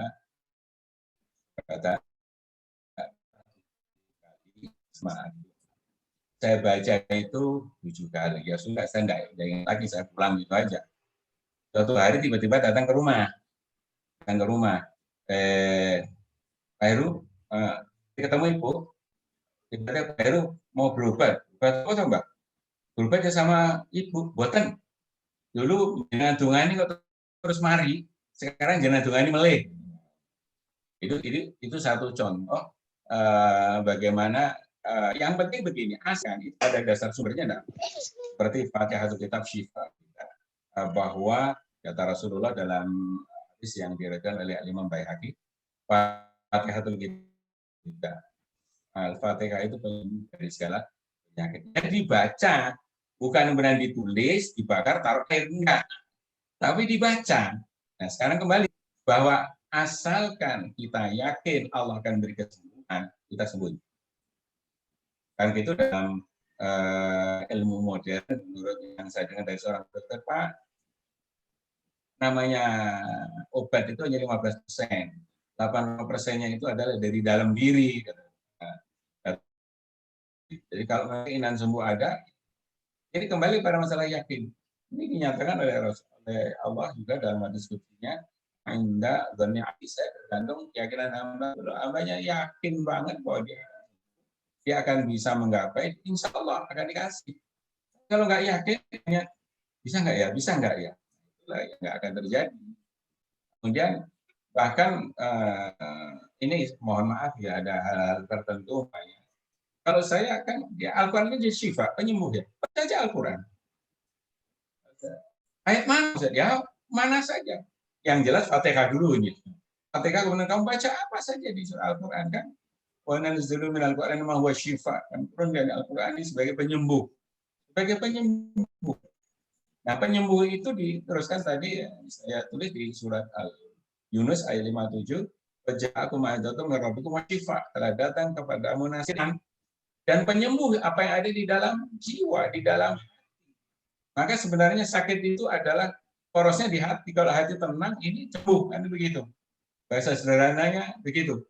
kata saya baca itu 7 kali. Ya sudah, saya enggak ingat lagi, saya pulang itu aja. Suatu hari tiba-tiba datang ke rumah. Pak Heru, ketemu ibu. Tiba-tiba Pak Heru mau berobat. Obat apa Mbak? Berobat ya sama ibu. Buatan. Dulu jenengan dungani kok terus mari. Sekarang jenengan dungani melih. Itu satu contoh bagaimana yang penting begini, asal itu ada dasar sumbernya enggak? Seperti Fatihatul Kitab Syifa, bahwa kata Rasulullah dalam hadis yang diriwayatkan oleh Imam Baihaqi, Fatihatul Kitab, Al-Fatihah itu penyembuh dari segala penyakit. Jadi dibaca, bukan kemudian ditulis, dibakar, taruh air, enggak. Tapi dibaca. Nah sekarang kembali, bahwa asalkan kita yakin Allah akan beri kesembuhan, kita sembuh. Kan gitu dalam ilmu modern, menurut yang saya dengar dari seorang dokter, Pak, namanya obat itu hanya 15%. 80%-nya itu adalah dari dalam diri. Jadi kalau keinginan sembuh ada, jadi kembali pada masalah yakin. Ini dinyatakan oleh Allah juga dalam hadis qudsinya, Inda dzanni abdi, saya tergantung keyakinan hamba. Kalau hambanya yakin banget bahwa dia akan bisa menggapai, insya Allah akan dikasih. Kalau nggak yakin, bisa nggak ya? Bisa nggak ya? Itulah yang nggak akan terjadi. Kemudian bahkan ini mohon maaf ya, ada hal tertentu. Kalau saya kan ya, Al-Quran itu syifa, penyembuh ya. Baca aja Al-Quran. Ayat mana saja? Ya, mana saja. Yang jelas Fatihah dulu ini. Fatihah kemudian kamu baca apa saja di surah Al-Quran kan? Wa nanzilu minal Qur'ani ma huwa syifa. Kan turun dari Al-Quran ini sebagai penyembuh. Sebagai penyembuh. Nah, penyembuh itu diteruskan tadi saya tulis di surat Al-Yunus ayat 57. Waja'akum ma'adzatu min rabbikum wa syifa. Telah datang kepadamu nasihat dan penyembuh apa yang ada di dalam jiwa, di dalam hati. Maka sebenarnya sakit itu adalah porosnya di hati. Kalau hati tenang, ini sembuh, kan begitu. Bahasa sederhananya begitu.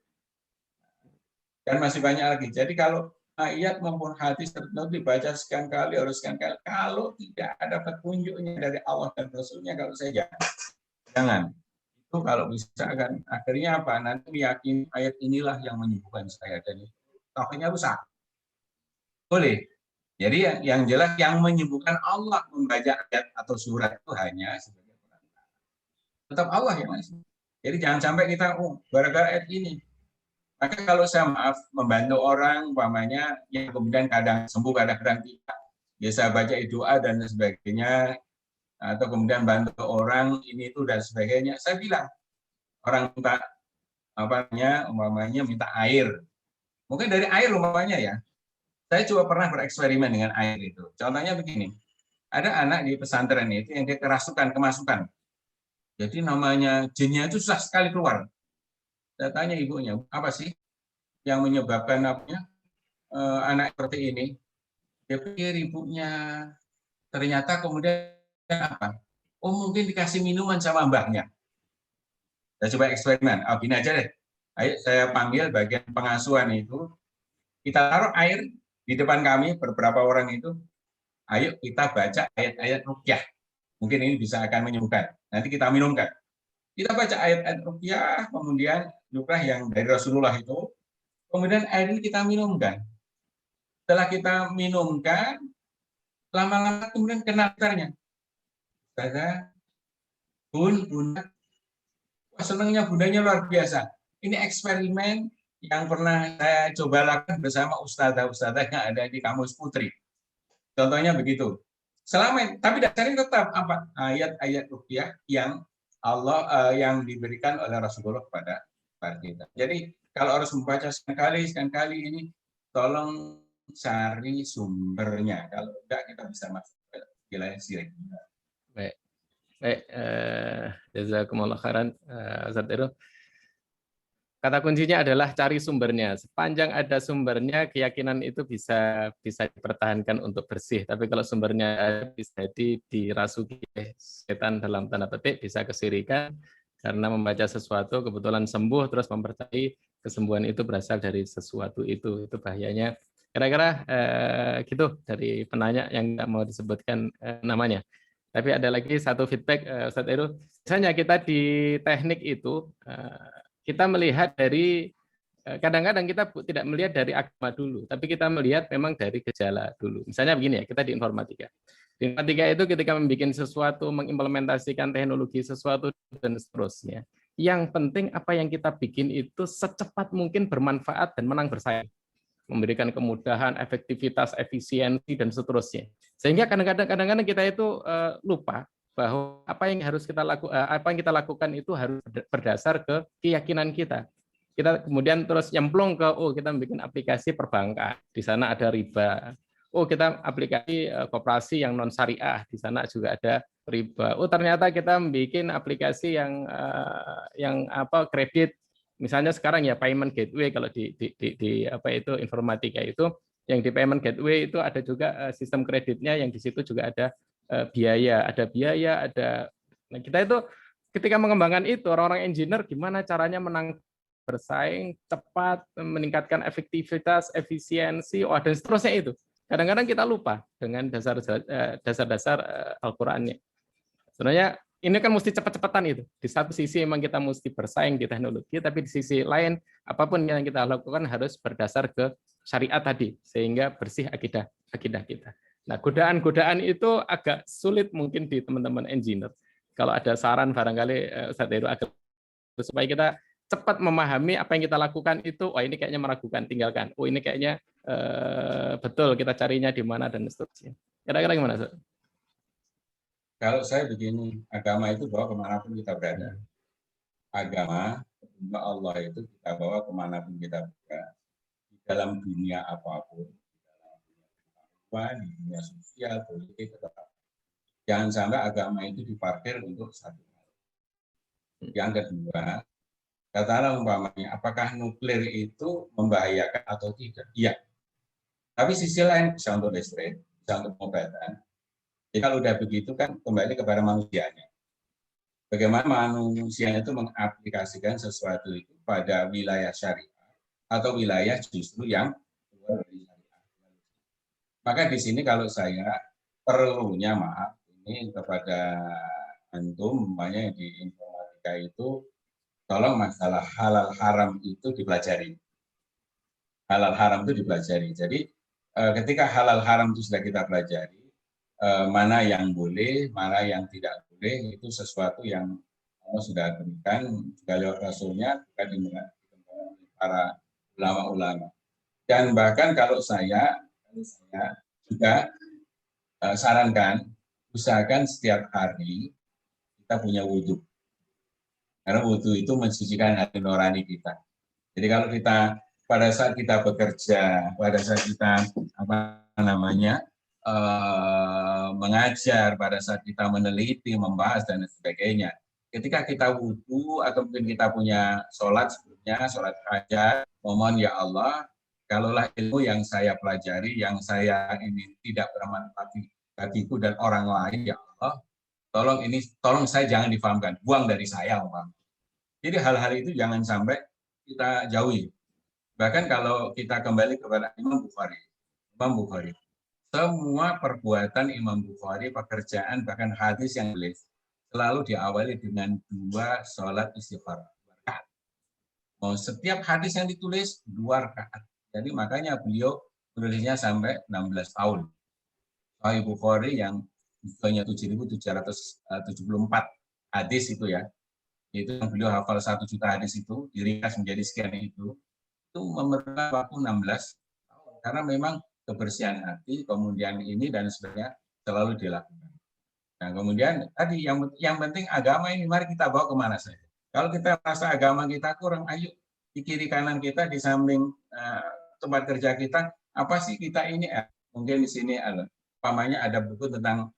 Dan masih banyak lagi. Jadi kalau ayat maupun hadis tertentu dibaca sekian kali, harus sekian kali. Kalau tidak ada petunjuknya dari Allah dan Rasulnya, kalau saya jangan. Itu kalau bisa kan akhirnya apa? Nanti yakin ayat inilah yang menyembuhkan saya. Dan tauhidnya rusak. Boleh. Jadi yang jelas yang menyembuhkan Allah membaca ayat atau surat itu hanya sebagai perantara. Tetap Allah yang masih. Jadi jangan sampai kita gara-gara ayat ini. Maka kalau saya maaf membantu orang umpamanya yang kemudian kadang sembuh kadang-kadang tidak, biasa baca doa dan sebagainya, atau kemudian bantu orang ini itu dan sebagainya, saya bilang orang minta umpamanya minta air. Mungkin dari air umpamanya ya. Saya juga pernah bereksperimen dengan air itu. Contohnya begini, ada anak di pesantren itu yang dia kemasukan. Jadi namanya jinnya itu susah sekali keluar. Saya tanya ibunya, apa sih yang menyebabkan anak seperti ini? Dia pikir ibunya, ternyata kemudian apa? Oh mungkin dikasih minuman sama mbahnya. Saya coba eksperimen. Gini aja deh. Ayo saya panggil bagian pengasuhan itu, kita taruh air di depan kami, beberapa orang itu, ayo kita baca ayat-ayat ruqyah. Mungkin ini bisa akan menyembuhkan. Nanti kita minumkan. Kita baca ayat-ayat ruqyah, kemudian ruqyah yang dari Rasulullah itu, kemudian air ini kita minumkan. Setelah kita minumkan, lama-lama kemudian kena gitarnya. Saya, Bunda, senangnya bundanya luar biasa. Ini eksperimen yang pernah saya coba lakukan bersama ustadzah-ustadzah yang ada di Kamus Putri. Contohnya begitu. Tapi dasarnya tetap apa? Ayat-ayat ruqyah yang Allah yang diberikan oleh Rasulullah kepada kita. Jadi kalau harus membaca sekali ini, tolong cari sumbernya. Kalau enggak kita bisa masuk ke wilayah syirik. Baik, jazakumullah khairan, Ustaz Heru. Kata kuncinya adalah cari sumbernya. Sepanjang ada sumbernya, keyakinan itu bisa dipertahankan untuk bersih. Tapi kalau sumbernya bisa dirasuki setan dalam tanda petik, bisa kesirikan karena membaca sesuatu kebetulan sembuh terus mempercayai kesembuhan itu berasal dari sesuatu itu bahayanya. Kira-kira gitu dari penanya yang nggak mau disebutkan namanya. Tapi ada lagi satu feedback, Ustaz Heru. Misalnya kita di teknik itu kita melihat dari kadang-kadang kita tidak melihat dari agama dulu, tapi kita melihat memang dari gejala dulu. Misalnya begini ya, kita di informatika. Di informatika itu ketika membuat sesuatu, mengimplementasikan teknologi sesuatu dan seterusnya. Yang penting apa yang kita bikin itu secepat mungkin bermanfaat dan menang bersaing. Memberikan kemudahan, efektivitas, efisiensi dan seterusnya. Sehingga kadang-kadang kita itu lupa bahwa apa yang kita lakukan itu harus berdasar ke keyakinan kita. Kita kemudian terus nyemplung ke kita bikin aplikasi perbankan, di sana ada riba. Kita aplikasi koperasi yang non syariah, di sana juga ada riba. Ternyata kita bikin aplikasi yang kredit, misalnya sekarang ya payment gateway kalau di informatika itu, yang di payment gateway itu ada juga sistem kreditnya yang di situ juga ada biaya. Nah, kita itu ketika mengembangkan itu, orang-orang engineer gimana caranya menang bersaing cepat, meningkatkan efektivitas, efisiensi, dan seterusnya itu. Kadang-kadang kita lupa dengan dasar-dasar Al-Qur'annya. Sebenarnya ini kan mesti cepat-cepatan itu. Di satu sisi memang kita mesti bersaing di teknologi, tapi di sisi lain apapun yang kita lakukan harus berdasar ke syariat tadi, sehingga bersih akidah kita. Nah, godaan-godaan itu agak sulit mungkin di teman-teman engineer. Kalau ada saran barangkali Ustaz Heru agar supaya kita cepat memahami apa yang kita lakukan itu, ini kayaknya meragukan, tinggalkan. Ini kayaknya betul, kita carinya di mana dan seterusnya. Kira-kira gimana, Ustaz? Kalau saya begini, agama itu bawa kemanapun kita berada. Agama, Allah itu kita bawa kemanapun kita berada. Di dalam dunia apapun. Di dunia sosial, politik, tetap. Jangan sampai agama itu diparkir untuk satu hal. Yang kedua, katakanlah umpamanya, apakah nuklir itu membahayakan atau tidak? Iya. Tapi sisi lain bisa untuk listrik, bisa untuk pengobatan. Jadi kalau udah begitu kan kembali kepada manusianya. Bagaimana manusia itu mengaplikasikan sesuatu itu pada wilayah syariah atau wilayah justru yang keluar dari syariah. Maka di sini kalau saya perlunya maaf ini kepada antum, umpamanya di informatika itu, tolong masalah halal haram itu dipelajari. Halal haram itu dipelajari. Jadi ketika halal haram itu sudah kita pelajari, mana yang boleh, mana yang tidak boleh, itu sesuatu yang Allah sudah berikan juga lewat Rasulnya, juga dimulai para ulama-ulama. Dan bahkan kalau saya juga sarankan, usahakan setiap hari kita punya wudhu. Karena wudhu itu mensucikan hati nurani kita. Jadi kalau kita pada saat kita bekerja, pada saat kita mengajar, pada saat kita meneliti, membahas dan sebagainya, ketika kita wudhu atau mungkin kita punya sholat sebelumnya, sholat hajat, mohon ya Allah, kalaulah ilmu yang saya pelajari, yang saya ini tidak bermanfaat bagiku dan orang lain, ya Allah, tolong saya jangan difahamkan, buang dari saya, umpamanya. Jadi hal-hal itu jangan sampai kita jauhi. Bahkan kalau kita kembali kepada Imam Bukhari, semua perbuatan Imam Bukhari, pekerjaan, bahkan hadis yang ditulis, selalu diawali dengan 2 sholat istighfar. Setiap hadis yang ditulis 2 rakaat. Jadi makanya beliau tulisnya sampai 16 tahun. Sahih Bukhari yang bukunya 7.774 hadis itu ya. Itu yang beliau hafal 1 juta hadis itu, diringkas menjadi sekian itu memerlukan waktu 16 tahun. Karena memang kebersihan hati, kemudian ini dan sebagainya selalu dilakukan. Nah, kemudian tadi yang penting agama ini mari kita bawa kemana saja. Kalau kita merasa agama kita kurang, ayo di kiri kanan kita, di samping tempat kerja kita, apa sih kita ini? Mungkin di sini ada, umpamanya ada buku tentang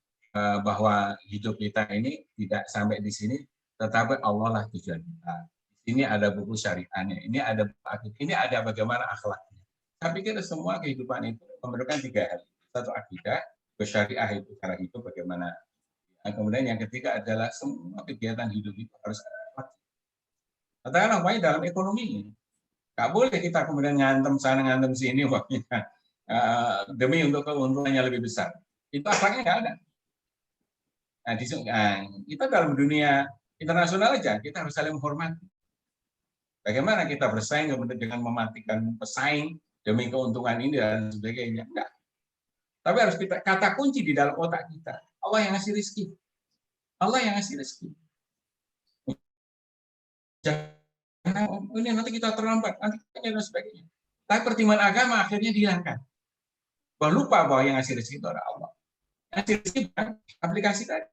bahwa hidup kita ini tidak sampai di sini, tetapi Allah lah tujuan kita. Ini ada buku syariahnya, ini ada bagaimana akhlaknya. Saya pikir semua kehidupan itu memerlukan 3 hal. 1 akidah, syariah itu cara hidup bagaimana. Nah, kemudian yang ketiga adalah semua kegiatan hidup itu harus ada akhlak. Katakanlah dalam ekonomi, nggak boleh kita kemudian ngantem sana ngantem sini demi untuk keuntungannya lebih besar. Itu akhlaknya nggak ada. Nah, kita dalam dunia internasional aja kita harus saling menghormati. Bagaimana kita bersaing kemudian dengan mematikan pesaing demi keuntungan ini dan sebagainya? Enggak. Tapi harus kita kata kunci di dalam otak kita. Allah yang ngasih rezeki. Allah yang ngasih rezeki. Jangan ini nanti kita terlambat, nanti dan sebagainya. Tapi pertimbangan agama akhirnya dihilangkan. Lupa bahwa yang ngasih rezeki itu adalah Allah. Yang ngasih rezeki bukan aplikasi tadi.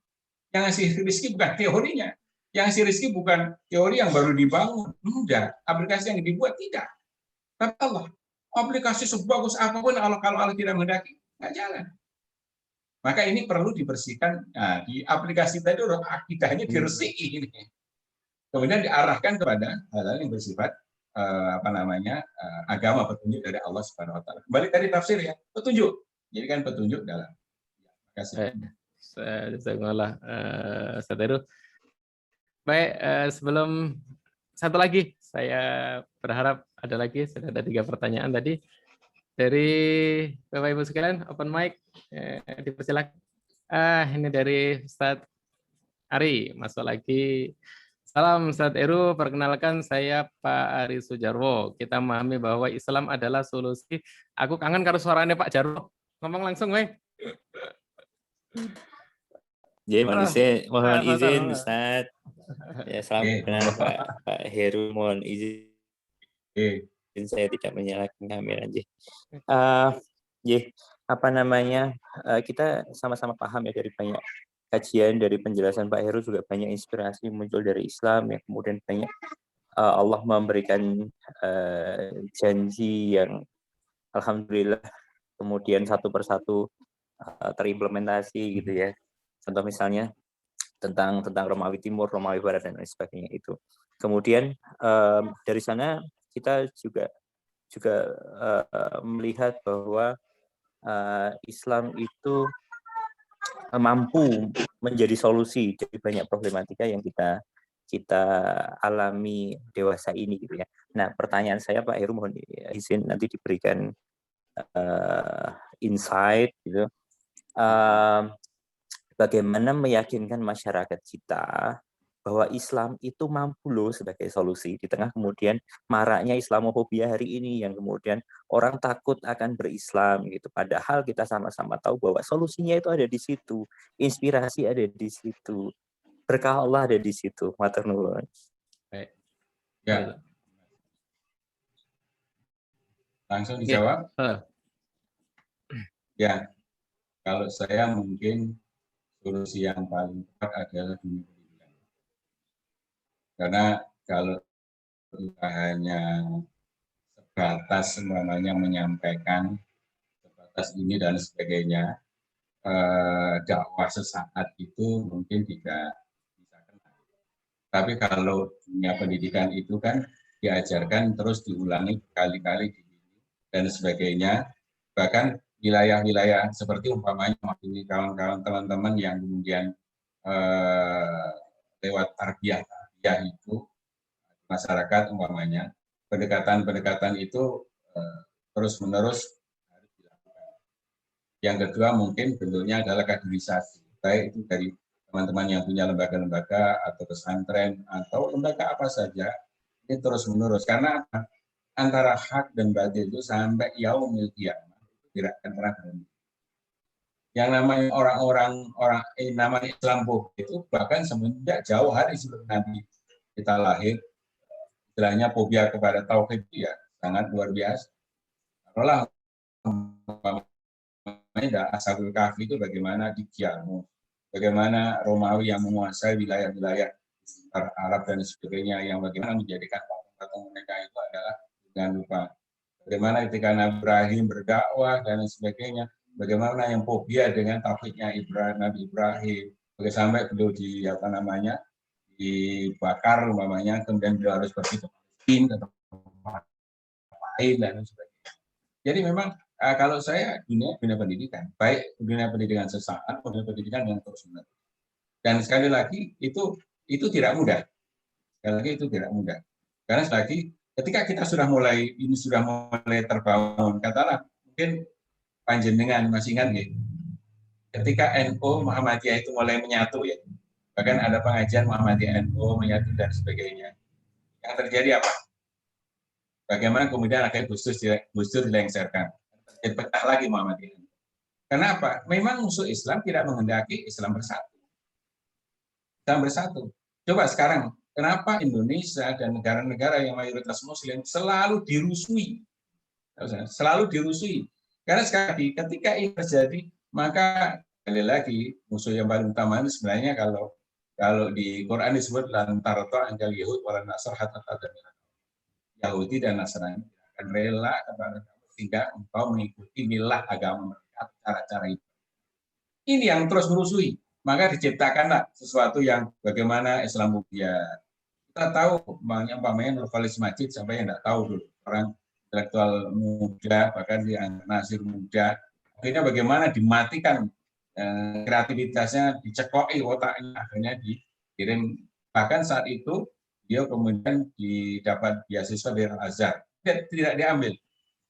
Yang ngasih rezeki bukan teorinya. Yang ngasih rezeki bukan teori yang baru dibangun. Enggak. Aplikasi yang dibuat tidak. Tapi Allah. Aplikasi sebagus apapun kalau Allah tidak menghendaki, nggak jalan. Maka ini perlu dibersihkan. Nah, di aplikasi tadi akidahnya diresiki ini. Kemudian diarahkan kepada hal-hal yang bersifat agama, petunjuk dari Allah Subhanahu wa taala. Kembali tadi tafsir ya, petunjuk. Jadi kan petunjuk dalam. Terima kasih. Jazakallah Ustaz Heru. Baik, sebelum satu lagi, saya berharap ada lagi, sudah ada 3 pertanyaan tadi. Dari Bapak Ibu sekalian, open mic, dipersilakan. Ini dari Ustaz Ari, masuk lagi. Salam Ustaz Heru, perkenalkan saya Pak Ari Sujarwo. Kita memahami bahwa Islam adalah solusi. Aku kangen karo suaranya Pak Jarwo. Ngomong langsung, weh. Jadi mohon izin Ustaz. Ya, selamat kenal Pak Heru, mohon izin. Saya tidak menyalakan kamera aja. Kita sama-sama paham ya dari banyak kajian, dari penjelasan Pak Heru juga banyak inspirasi muncul dari Islam ya, kemudian banyak Allah memberikan janji yang alhamdulillah kemudian satu persatu terimplementasi gitu ya. Contoh misalnya tentang Romawi Timur, Romawi Barat dan lain sebagainya itu. Kemudian dari sana kita juga melihat bahwa Islam itu mampu menjadi solusi dari banyak problematika yang kita alami dewasa ini gitu ya. Nah, pertanyaan saya Pak Heru, mohon izin nanti diberikan insight gitu. Bagaimana meyakinkan masyarakat kita bahwa Islam itu mampu loh sebagai solusi di tengah kemudian maraknya Islamofobia hari ini yang kemudian orang takut akan berislam gitu. Padahal kita sama-sama tahu bahwa solusinya itu ada di situ, inspirasi ada di situ, berkah Allah ada di situ. Matur nuwun. Baik. Ya. Langsung dijawab. Ya. Kalau saya mungkin solusi yang paling tepat adalah dunia pendidikan. Karena kalau kita hanya sebatas semuanya menyampaikan sebatas ini dan sebagainya, dakwah sesaat itu mungkin tidak bisa kena. Tapi kalau dunia pendidikan itu kan diajarkan terus diulangi berkali-kali dan sebagainya, bahkan wilayah-wilayah seperti umpamanya ini kawan-kawan teman-teman yang kemudian lewat tarbiyah itu masyarakat umpamanya, pendekatan-pendekatan itu terus-menerus harus dilakukan. Yang kedua mungkin bentuknya adalah kaderisasi, baik itu dari teman-teman yang punya lembaga-lembaga atau pesantren atau lembaga apa saja, ini terus-menerus. Karena apa? Antara hak dan batil itu sampai yaumil qiyamah tidak akan pernah berhenti. Yang namanya namanya Islam itu bahkan semenjak jauh hari sebelum Nabi kita lahir, istilahnya fobia kepada tauhid itu ya sangat luar biasa. Kalau Ashabul Kahfi itu bagaimana di Kiamu, bagaimana Romawi yang menguasai wilayah-wilayah sekitar Arab dan sebagainya, yang bagaimana menjadikan patung-patung mereka itu adalah jangan lupa. Bagaimana ketika Nabi Ibrahim berdakwah dan sebagainya, bagaimana yang fobia dengan tauhidnya Nabi Ibrahim, sampai beliau dibakar umpamanya, kemudian beliau harus pergi ke Palestina atau lain dan sebagainya. Jadi memang kalau saya dunia pendidikan, baik dunia pendidikan sesaat, dunia pendidikan yang terus-menerus. Dan sekali lagi itu tidak mudah. Sekali lagi itu tidak mudah. Karena sekali lagi ketika kita sudah mulai terbangun, katakanlah mungkin panjenengan masih ingat ya, ketika NU Muhammadiyah itu mulai menyatu ya, bahkan ada pengajian Muhammadiyah NU menyatu dan sebagainya. Yang terjadi apa? Bagaimana kemudian akhirnya Gus Dur dilengsarkan, pecah lagi Muhammadiyah. Kenapa? Memang musuh Islam tidak menghendaki Islam bersatu. Islam bersatu. Coba sekarang, kenapa Indonesia dan negara-negara yang mayoritas Muslim selalu dirusui? Selalu dirusui. Karena sekali ketika ini terjadi, maka sekali lagi musuh yang paling utama itu sebenarnya kalau di Quran disebut lantarto anjal Yahud wala Nasr hatta tadamina. Yahudi dan Nasrani akan rela kepada kamu sehingga engkau mengikuti milah agama mereka, cara-cara itu. Ini yang terus merusui. Maka diciptakanlah sesuatu yang bagaimana Islamophobia. Kita tahu umpamanya Nurholis Majid sampai yang tidak tahu dulu orang intelektual muda, bahkan di Nasir muda, akhirnya bagaimana dimatikan kreativitasnya, dicekoi otaknya, akhirnya dikirim. Bahkan saat itu dia kemudian didapat beasiswa dari Al-Azhar, tidak diambil.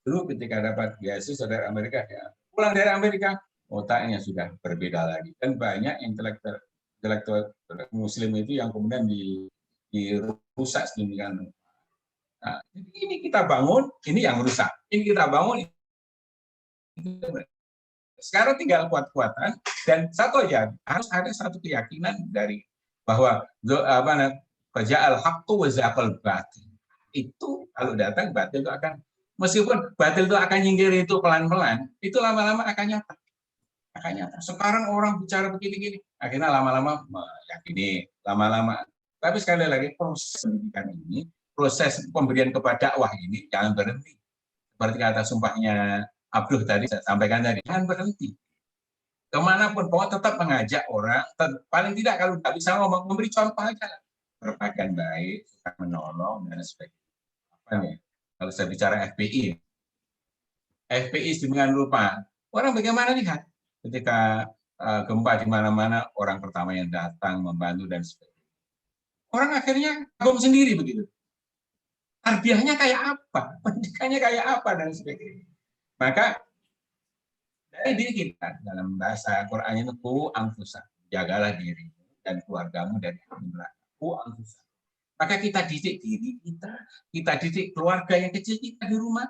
Dulu ketika dapat beasiswa dari Amerika, dia pulang dari Amerika, otaknya sudah berbeda lagi. Dan banyak intelektual Muslim itu yang kemudian dirusak sedemikian. Nah, ini kita bangun, ini yang rusak. Ini kita bangun, sekarang tinggal kuat-kuatan, dan satu aja, harus ada satu keyakinan dari bahwa Faja'al haqqu wa zaqal batil. Itu kalau datang batil itu akan, meskipun batil itu akan nyinggir itu pelan-pelan, itu lama-lama akan nyata. Sekarang orang bicara begini-gini, akhirnya lama-lama meyakini, lama-lama. Tapi sekali lagi proses pendidikan ini, proses pemberian kepada dakwah ini jangan berhenti. Seperti kata sumpahnya Abduh tadi, saya sampaikan tadi, jangan berhenti. Kemanapun, pokoknya tetap mengajak orang, paling tidak kalau tidak bisa ngomong, memberi contoh aja. Berpakaian baik, suka menolong, dan sebagainya. Apa nih? Kalau saya bicara FPI sedemikian rupa, orang bagaimana lihat ketika gempa di mana-mana, orang pertama yang datang membantu dan sebagainya. Orang akhirnya kagum sendiri begitu. Tarbiyahnya kayak apa, pendidikannya kayak apa dan sebagainya. Maka dari diri kita dalam bahasa Quran itu ku anfusa, jagalah diri dan keluargamu dari api neraka. Maka kita didik diri kita didik keluarga yang kecil kita di rumah,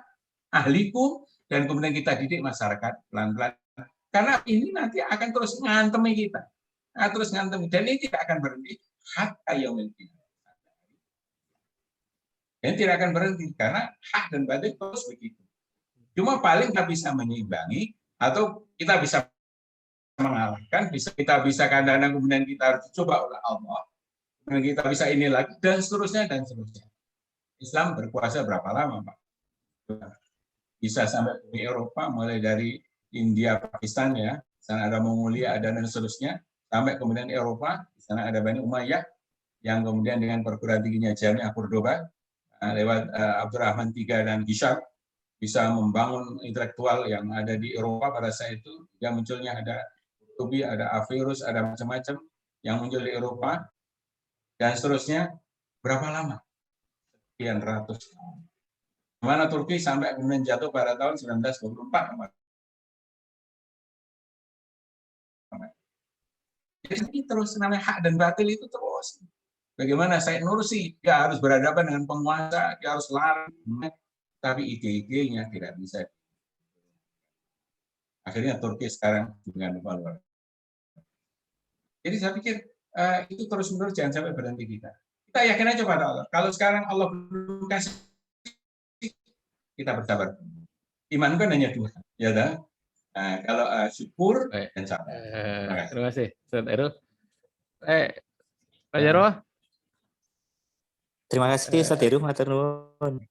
ahliku, dan kemudian kita didik masyarakat pelan-pelan. Karena ini nanti akan terus ngantemi kita. Dan ini tidak akan berhenti hatta yaumil qiyamah. Dan tidak akan berhenti karena hak dan batil terus begitu. Cuma paling kita bisa menyeimbangi atau kita bisa mengalahkan, kita bisa kadang-kadang kemudian kita harus coba oleh Allah. Kita bisa ini lagi dan seterusnya. Islam berkuasa berapa lama, Pak? Bisa sampai di Eropa, mulai dari India, Pakistan ya, di sana ada Mongolia, ada dan seterusnya, sampai kemudian Eropa, di sana ada Bani Umayyah, yang kemudian dengan perguruan tingginya Jami'ah Cordoba, lewat Abdurrahman III dan Hisham, bisa membangun intelektual yang ada di Eropa pada saat itu, yang munculnya ada Qurtubi, ada Averroes, ada macam-macam yang muncul di Eropa, dan seterusnya. Berapa lama? sekian ratus tahun. Mana Turki sampai kemudian jatuh pada tahun 1924. Jadi terus namanya hak dan batil itu terus. Bagaimana Said Nursi, dia harus berhadapan dengan penguasa, dia harus lari, tapi ide-idenya tidak bisa. Akhirnya Turki sekarang dengan luar. Jadi saya pikir itu terus-menerus jangan sampai berhenti kita. Kita yakin aja pada Allah. Kalau sekarang Allah belum kasih, kita bersabar. Iman kan hanya dua, ya dah. Nah, kalau syukur dan sabar. Terima kasih, Ustaz Heru. Pak Jarwo. Terima kasih Ustaz Heru, matur nuwun.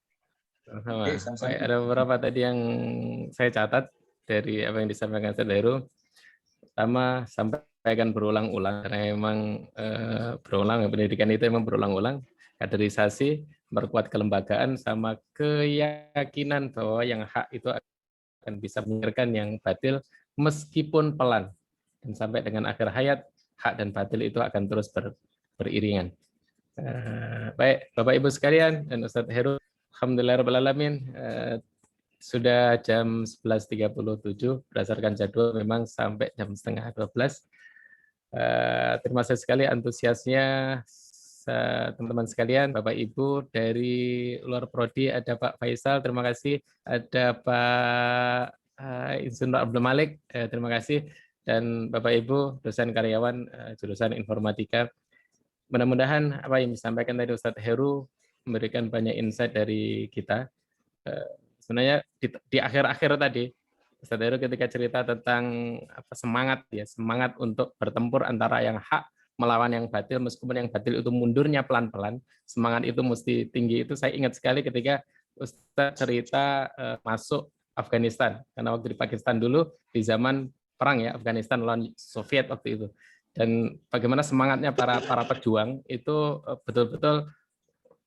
Sama. Baik, ada beberapa tadi yang saya catat dari apa yang disampaikan Ustaz Heru. Pertama, sampaikan berulang-ulang karena memang berulang, pendidikan itu memang berulang-ulang. Kaderisasi, memperkuat kelembagaan, sama keyakinan bahwa yang hak itu akan bisa menyingkirkan yang batil meskipun pelan. Dan sampai dengan akhir hayat, hak dan batil itu akan terus beriringan. Baik, Bapak Ibu sekalian dan Ustadz Heru, alhamdulillahirrahmanirrahim, sudah jam 11.37, berdasarkan jadwal memang sampai jam 11:30. Terima kasih sekali antusiasnya teman-teman sekalian, Bapak Ibu dari luar prodi, ada Pak Faisal, terima kasih, ada Pak Insinyur Abdul Malik, terima kasih, dan Bapak Ibu dosen karyawan jurusan informatika. Mudah-mudahan apa yang disampaikan tadi Ustadz Heru memberikan banyak insight dari kita. Sebenarnya di akhir-akhir tadi Ustadz Heru ketika cerita tentang semangat untuk bertempur antara yang hak melawan yang batil, meskipun yang batil itu mundurnya pelan-pelan, semangat itu mesti tinggi. Itu saya ingat sekali ketika Ustadz cerita masuk Afghanistan, karena waktu di Pakistan dulu di zaman perang ya, Afghanistan lawan Soviet waktu itu, dan bagaimana semangatnya para pejuang itu betul-betul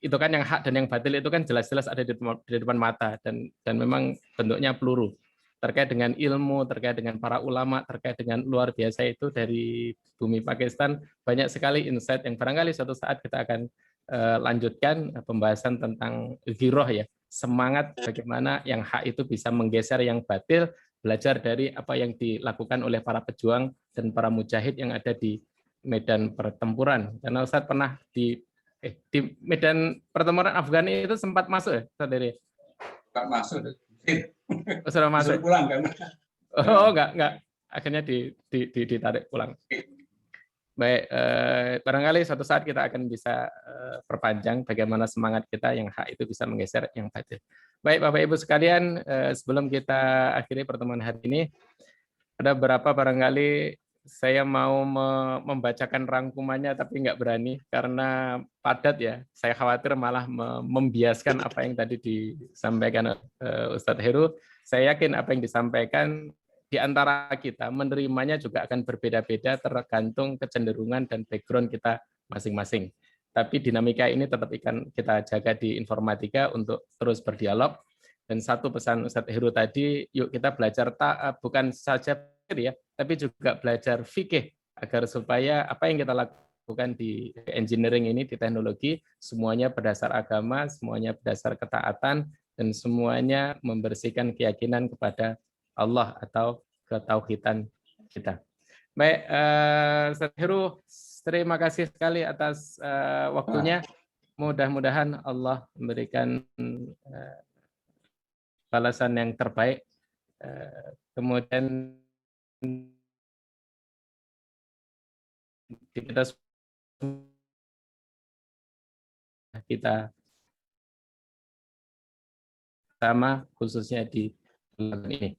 itu kan yang hak dan yang batil itu kan jelas-jelas ada di depan mata, dan memang bentuknya peluru. Terkait dengan ilmu, terkait dengan para ulama, terkait dengan luar biasa itu dari bumi Pakistan, banyak sekali insight yang barangkali suatu saat kita akan lanjutkan pembahasan tentang giroh ya, semangat bagaimana yang hak itu bisa menggeser yang batil, belajar dari apa yang dilakukan oleh para pejuang dan para mujahid yang ada di medan pertempuran. Karena Ustadz pernah di medan pertempuran Afgan itu sempat masuk ya, Ustadz Dery? Enggak masuk. Sudah masuk. Pulang kan? Oh, enggak. Akhirnya ditarik pulang. Baik, barangkali suatu saat kita akan bisa perpanjang bagaimana semangat kita yang hak itu bisa menggeser yang batil. Baik, Bapak Ibu sekalian, sebelum kita akhiri pertemuan hari ini, ada beberapa barangkali saya mau membacakan rangkumannya tapi nggak berani karena padat ya. Saya khawatir malah membiaskan apa yang tadi disampaikan Ustadz Heru. Saya yakin apa yang disampaikan di antara kita menerimanya juga akan berbeda-beda tergantung kecenderungan dan background kita masing-masing. Tapi dinamika ini tetap kita jaga di informatika untuk terus berdialog. Dan satu pesan Ustadz Heru tadi, yuk kita belajar bukan saja ya, tapi juga belajar fikih agar supaya apa yang kita lakukan di engineering ini, di teknologi, semuanya berdasar agama, semuanya berdasar ketaatan, dan semuanya membersihkan keyakinan kepada Allah atau ketauhidan kita. Baik, Ustadz Heru, terima kasih sekali atas waktunya. Mudah-mudahan Allah memberikan balasan yang terbaik. Kemudian kita sama khususnya di bulan ini.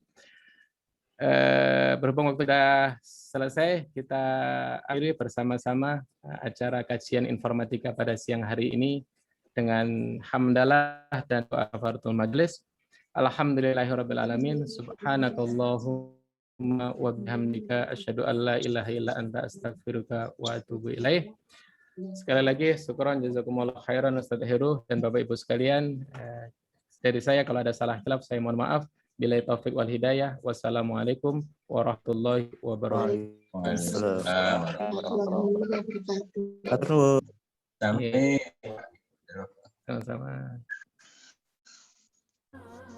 Berhubung waktu kita selesai, kita akhiri bersama-sama acara kajian informatika pada siang hari ini dengan hamdalah dan doa kafaratul majelis. Alhamdulillahirabbil alamin, subhanakallahumma wa bihamdika asyhadu an la ilaha illa anta astaghfiruka wa atubu ilaih. Sekali lagi syukran jazakumullah khairan Ustadz Heru dan Bapak Ibu sekalian. Dari saya kalau ada salah khilaf saya mohon maaf. Billahi taufik wal hidayah. Wassalamualaikum warahmatullahi wabarakatuh. Sampai Sama-sama.